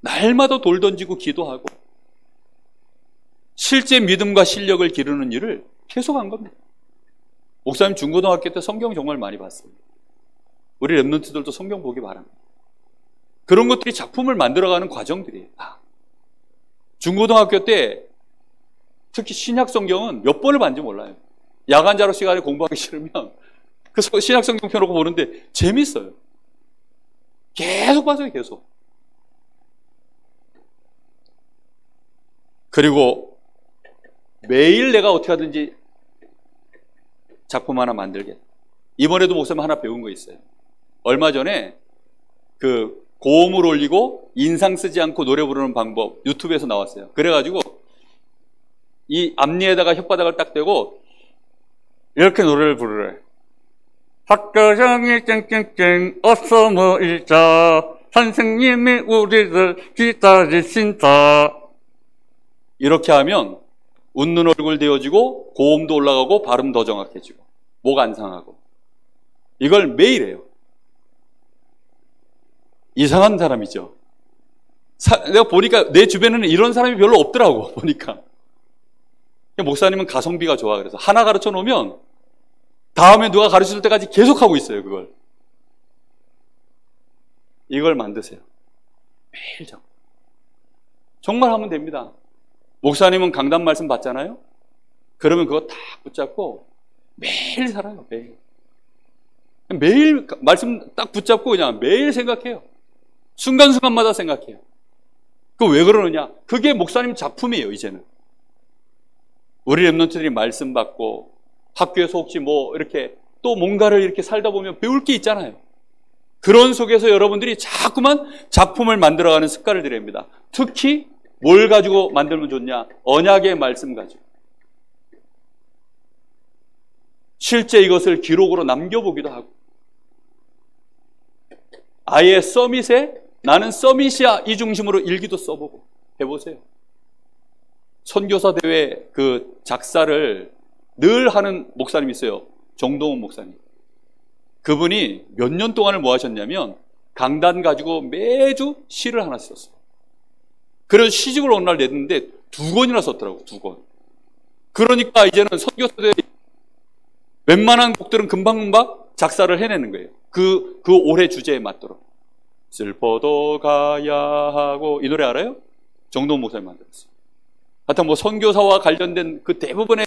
날마다 돌 던지고 기도하고 실제 믿음과 실력을 기르는 일을 계속한 겁니다. 목사님 중고등학교 때 성경 정말 많이 봤어요. 우리 랩런트들도 성경 보기 바랍니다. 그런 것들이 작품을 만들어가는 과정들이에요. 중고등학교 때 특히 신약 성경은 몇 번을 봤는지 몰라요. 야간 자로 시간에 공부하기 싫으면 그 신약 성경 펴놓고 보는데 재밌어요. 계속 봐서요, 계속. 그리고 매일 내가 어떻게 하든지 작품 하나 만들겠다. 이번에도 목사님 하나 배운 거 있어요. 얼마 전에 그 고음을 올리고 인상 쓰지 않고 노래 부르는 방법 유튜브에서 나왔어요. 그래가지고 이 앞니에다가 혓바닥을 딱 대고 이렇게 노래를 부르래. 학교장이 쨍쨍쨍 어서 모이자, 선생님이 우리를 기다리신다. 이렇게 하면 웃는 얼굴 되어지고 고음도 올라가고 발음 더 정확해지고 목 안 상하고. 이걸 매일 해요. 이상한 사람이죠. 내가 보니까 내 주변에는 이런 사람이 별로 없더라고. 보니까 목사님은 가성비가 좋아. 그래서 하나 가르쳐 놓으면 다음에 누가 가르칠 때까지 계속 하고 있어요. 그걸. 이걸 만드세요. 매일 잡고. 정말 하면 됩니다. 목사님은 강단 말씀 받잖아요. 그러면 그거 다 붙잡고 매일 살아요. 매일. 매일 말씀 딱 붙잡고 그냥 매일 생각해요. 순간순간마다 생각해요. 그 왜 그러느냐? 그게 목사님 작품이에요. 이제는. 우리 랩런트들이 말씀 받고 학교에서 혹시 뭐 이렇게 또 뭔가를 이렇게 살다 보면 배울 게 있잖아요. 그런 속에서 여러분들이 자꾸만 작품을 만들어가는 습관을 들여야 합니다. 특히 뭘 가지고 만들면 좋냐? 언약의 말씀 가지고. 실제 이것을 기록으로 남겨보기도 하고, 아예 서밋에 나는 서밋이야 이 중심으로 일기도 써보고 해보세요. 선교사 대회 그 작사를 늘 하는 목사님이 있어요. 정동훈 목사님. 그분이 몇 년 동안을 뭐 하셨냐면 강단 가지고 매주 시를 하나 썼어요. 그래서 시집을 어느 날 냈는데 2권이나 썼더라고. 2권. 그러니까 이제는 선교사 대회 웬만한 곡들은 금방금방 작사를 해내는 거예요. 그 올해 주제에 맞도록. 슬퍼도 가야 하고, 이 노래 알아요? 정동훈 목사님 만들었어요. 하여튼 뭐 선교사와 관련된 그 대부분의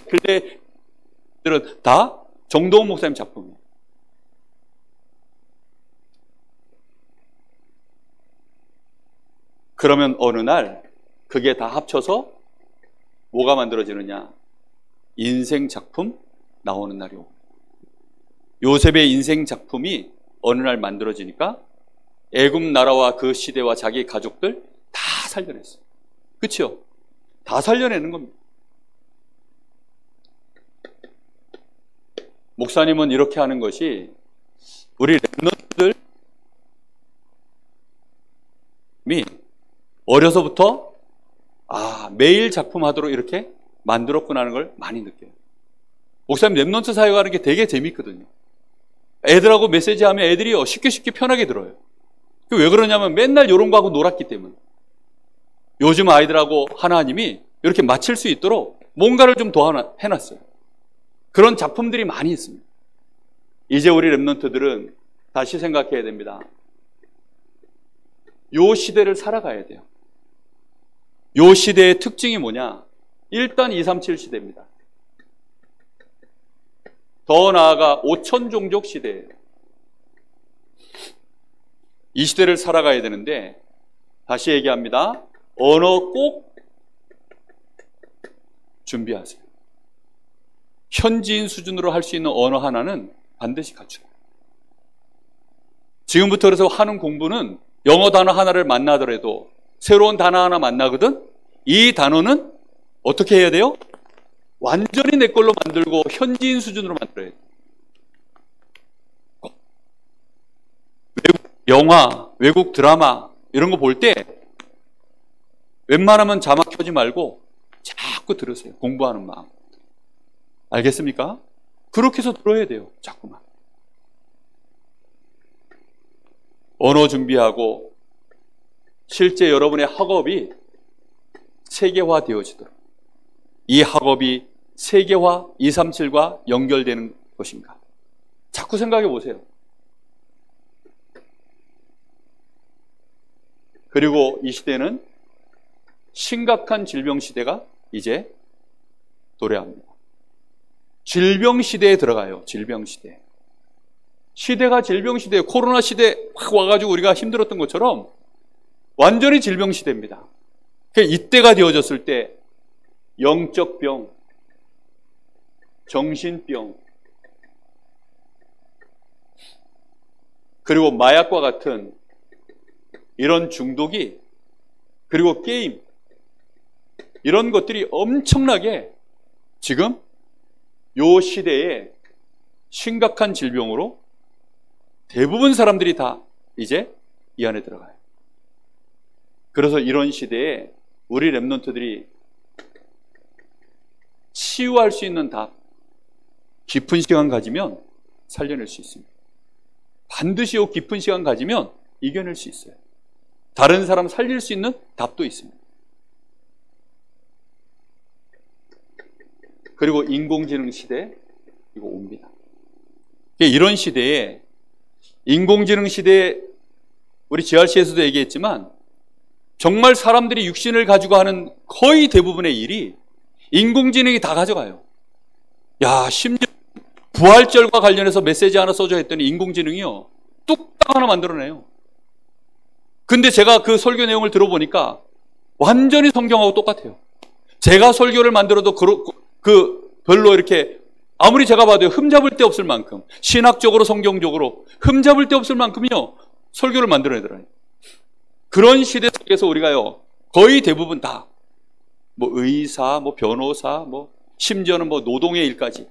글들은 다 정동훈 목사님 작품이에요. 그러면 어느 날 그게 다 합쳐서 뭐가 만들어지느냐? 인생 작품 나오는 날이 오고, 요셉의 인생 작품이 어느 날 만들어지니까 애굽 나라와 그 시대와 자기 가족들 다 살려냈어요. 그렇죠? 다 살려내는 겁니다. 목사님은 이렇게 하는 것이 우리 랩런트들이 어려서부터 매일 작품하도록 이렇게 만들었구나 하는 걸 많이 느껴요. 목사님 랩런트 사역하는 게 되게 재밌거든요. 애들하고 메시지 하면 애들이 쉽게 편하게 들어요. 왜 그러냐면 맨날 이런 거 하고 놀았기 때문에. 요즘 아이들하고 하나님이 이렇게 맞출 수 있도록 뭔가를 좀 더 해놨어요. 그런 작품들이 많이 있습니다. 이제 우리 랩런트들은 다시 생각해야 됩니다. 요 시대를 살아가야 돼요. 요 시대의 특징이 뭐냐? 일단 237 시대입니다. 더 나아가 5천종족 시대예요. 이 시대를 살아가야 되는데, 다시 얘기합니다. 언어 꼭 준비하세요. 현지인 수준으로 할 수 있는 언어 하나는 반드시 갖춰요. 지금부터 그래서 하는 공부는 영어 단어 하나를 만나더라도 새로운 단어 하나 만나거든? 이 단어는 어떻게 해야 돼요? 완전히 내 걸로 만들고 현지인 수준으로 만들어야 돼요. 외국 영화, 외국 드라마 이런 거 볼 때 웬만하면 자막 켜지 말고 자꾸 들으세요. 공부하는 마음. 알겠습니까? 그렇게 해서 들어야 돼요. 자꾸만. 언어 준비하고 실제 여러분의 학업이 세계화 되어지도록, 이 학업이 세계화 237과 연결되는 것인가? 자꾸 생각해 보세요. 그리고 이 시대는 심각한 질병 시대가 이제 도래합니다. 질병 시대에 들어가요. 질병 시대. 시대가 질병 시대에, 코로나 시대에 확 와가지고 우리가 힘들었던 것처럼 완전히 질병 시대입니다. 이때가 되어졌을 때 영적 병, 정신병, 그리고 마약과 같은 이런 중독이, 그리고 게임, 이런 것들이 엄청나게 지금 요 시대에 심각한 질병으로 대부분 사람들이 다 이제 이 안에 들어가요. 그래서 이런 시대에 우리 렘넌트들이 치유할 수 있는 답, 깊은 시간 가지면 살려낼 수 있습니다. 반드시 요 깊은 시간 가지면 이겨낼 수 있어요. 다른 사람 살릴 수 있는 답도 있습니다. 그리고 인공지능 시대, 이거 옵니다. 이런 시대에, 인공지능 시대에 우리 GRC에서도 얘기했지만 정말 사람들이 육신을 가지고 하는 거의 대부분의 일이 인공지능이 다 가져가요. 야, 심지어 부활절과 관련해서 메시지 하나 써줘 했더니 인공지능이요, 뚝딱 하나 만들어내요. 근데 제가 그 설교 내용을 들어보니까 완전히 성경하고 똑같아요. 제가 설교를 만들어도 별로 이렇게, 아무리 제가 봐도 흠잡을 데 없을 만큼, 신학적으로 성경적으로 흠잡을 데 없을 만큼요 설교를 만들어내더라고요. 그런 시대 속에서 우리가요 거의 대부분 다 뭐 의사, 뭐 변호사, 뭐 심지어는 뭐 노동의 일까지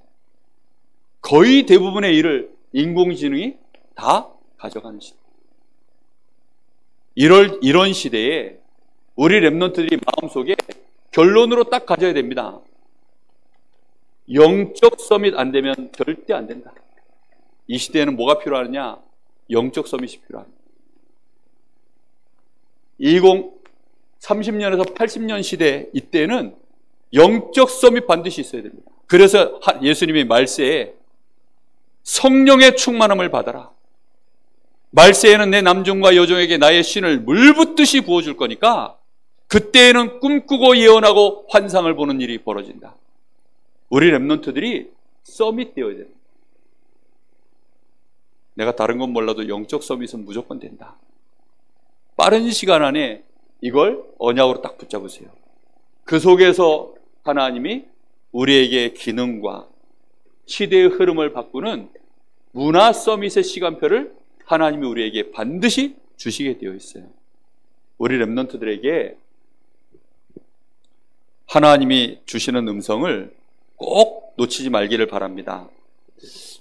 거의 대부분의 일을 인공지능이 다 가져가는 시대. 이런 시대에 우리 렘넌트들이 마음속에 결론으로 딱 가져야 됩니다. 영적 서밋 안 되면 절대 안 된다. 이 시대에는 뭐가 필요하느냐? 영적 서밋이 필요합니다. 30년에서 80년 시대, 이때는 영적 서밋 반드시 있어야 됩니다. 그래서 예수님이 말세에 성령의 충만함을 받아라. 말세에는 내 남종과 여종에게 나의 신을 물붓듯이 부어줄 거니까 그때에는 꿈꾸고 예언하고 환상을 보는 일이 벌어진다. 우리 렘넌트들이 서밋 되어야 됩니다. 내가 다른 건 몰라도 영적 서밋은 무조건 된다. 빠른 시간 안에 이걸 언약으로 딱 붙잡으세요. 그 속에서 하나님이 우리에게 기능과 시대의 흐름을 바꾸는 문화 서밋의 시간표를 하나님이 우리에게 반드시 주시게 되어 있어요. 우리 렘넌트들에게 하나님이 주시는 음성을 꼭 놓치지 말기를 바랍니다.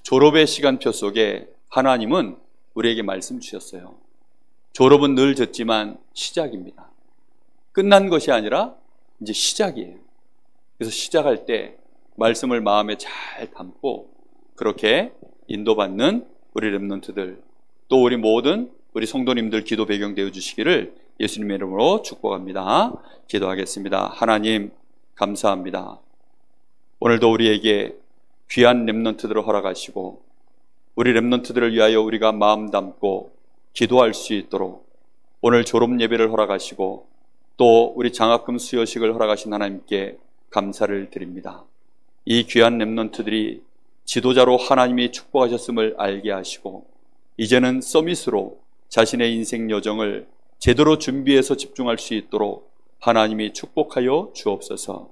졸업의 시간표 속에 하나님은 우리에게 말씀 주셨어요. 졸업은 늘 졌지만 시작입니다. 끝난 것이 아니라 이제 시작이에요. 그래서 시작할 때 말씀을 마음에 잘 담고 그렇게 인도받는 우리 렘넌트들, 또 우리 모든 우리 성도님들 기도 배경 되어 주시기를 예수님의 이름으로 축복합니다. 기도하겠습니다. 하나님 감사합니다. 오늘도 우리에게 귀한 렘넌트들을 허락하시고 우리 렘넌트들을 위하여 우리가 마음 담고 기도할 수 있도록 오늘 졸업 예배를 허락하시고 또 우리 장학금 수여식을 허락하신 하나님께 감사를 드립니다. 이 귀한 렘넌트들이 지도자로 하나님이 축복하셨음을 알게 하시고 이제는 서밋으로 자신의 인생 여정을 제대로 준비해서 집중할 수 있도록 하나님이 축복하여 주옵소서.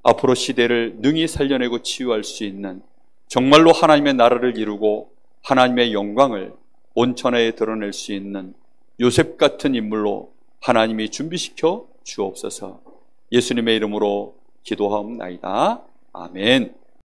앞으로 시대를 능히 살려내고 치유할 수 있는 정말로 하나님의 나라를 이루고 하나님의 영광을 온 천하에 드러낼 수 있는 요셉 같은 인물로 하나님이 준비시켜 주옵소서. 예수님의 이름으로 기도하옵나이다. 아멘.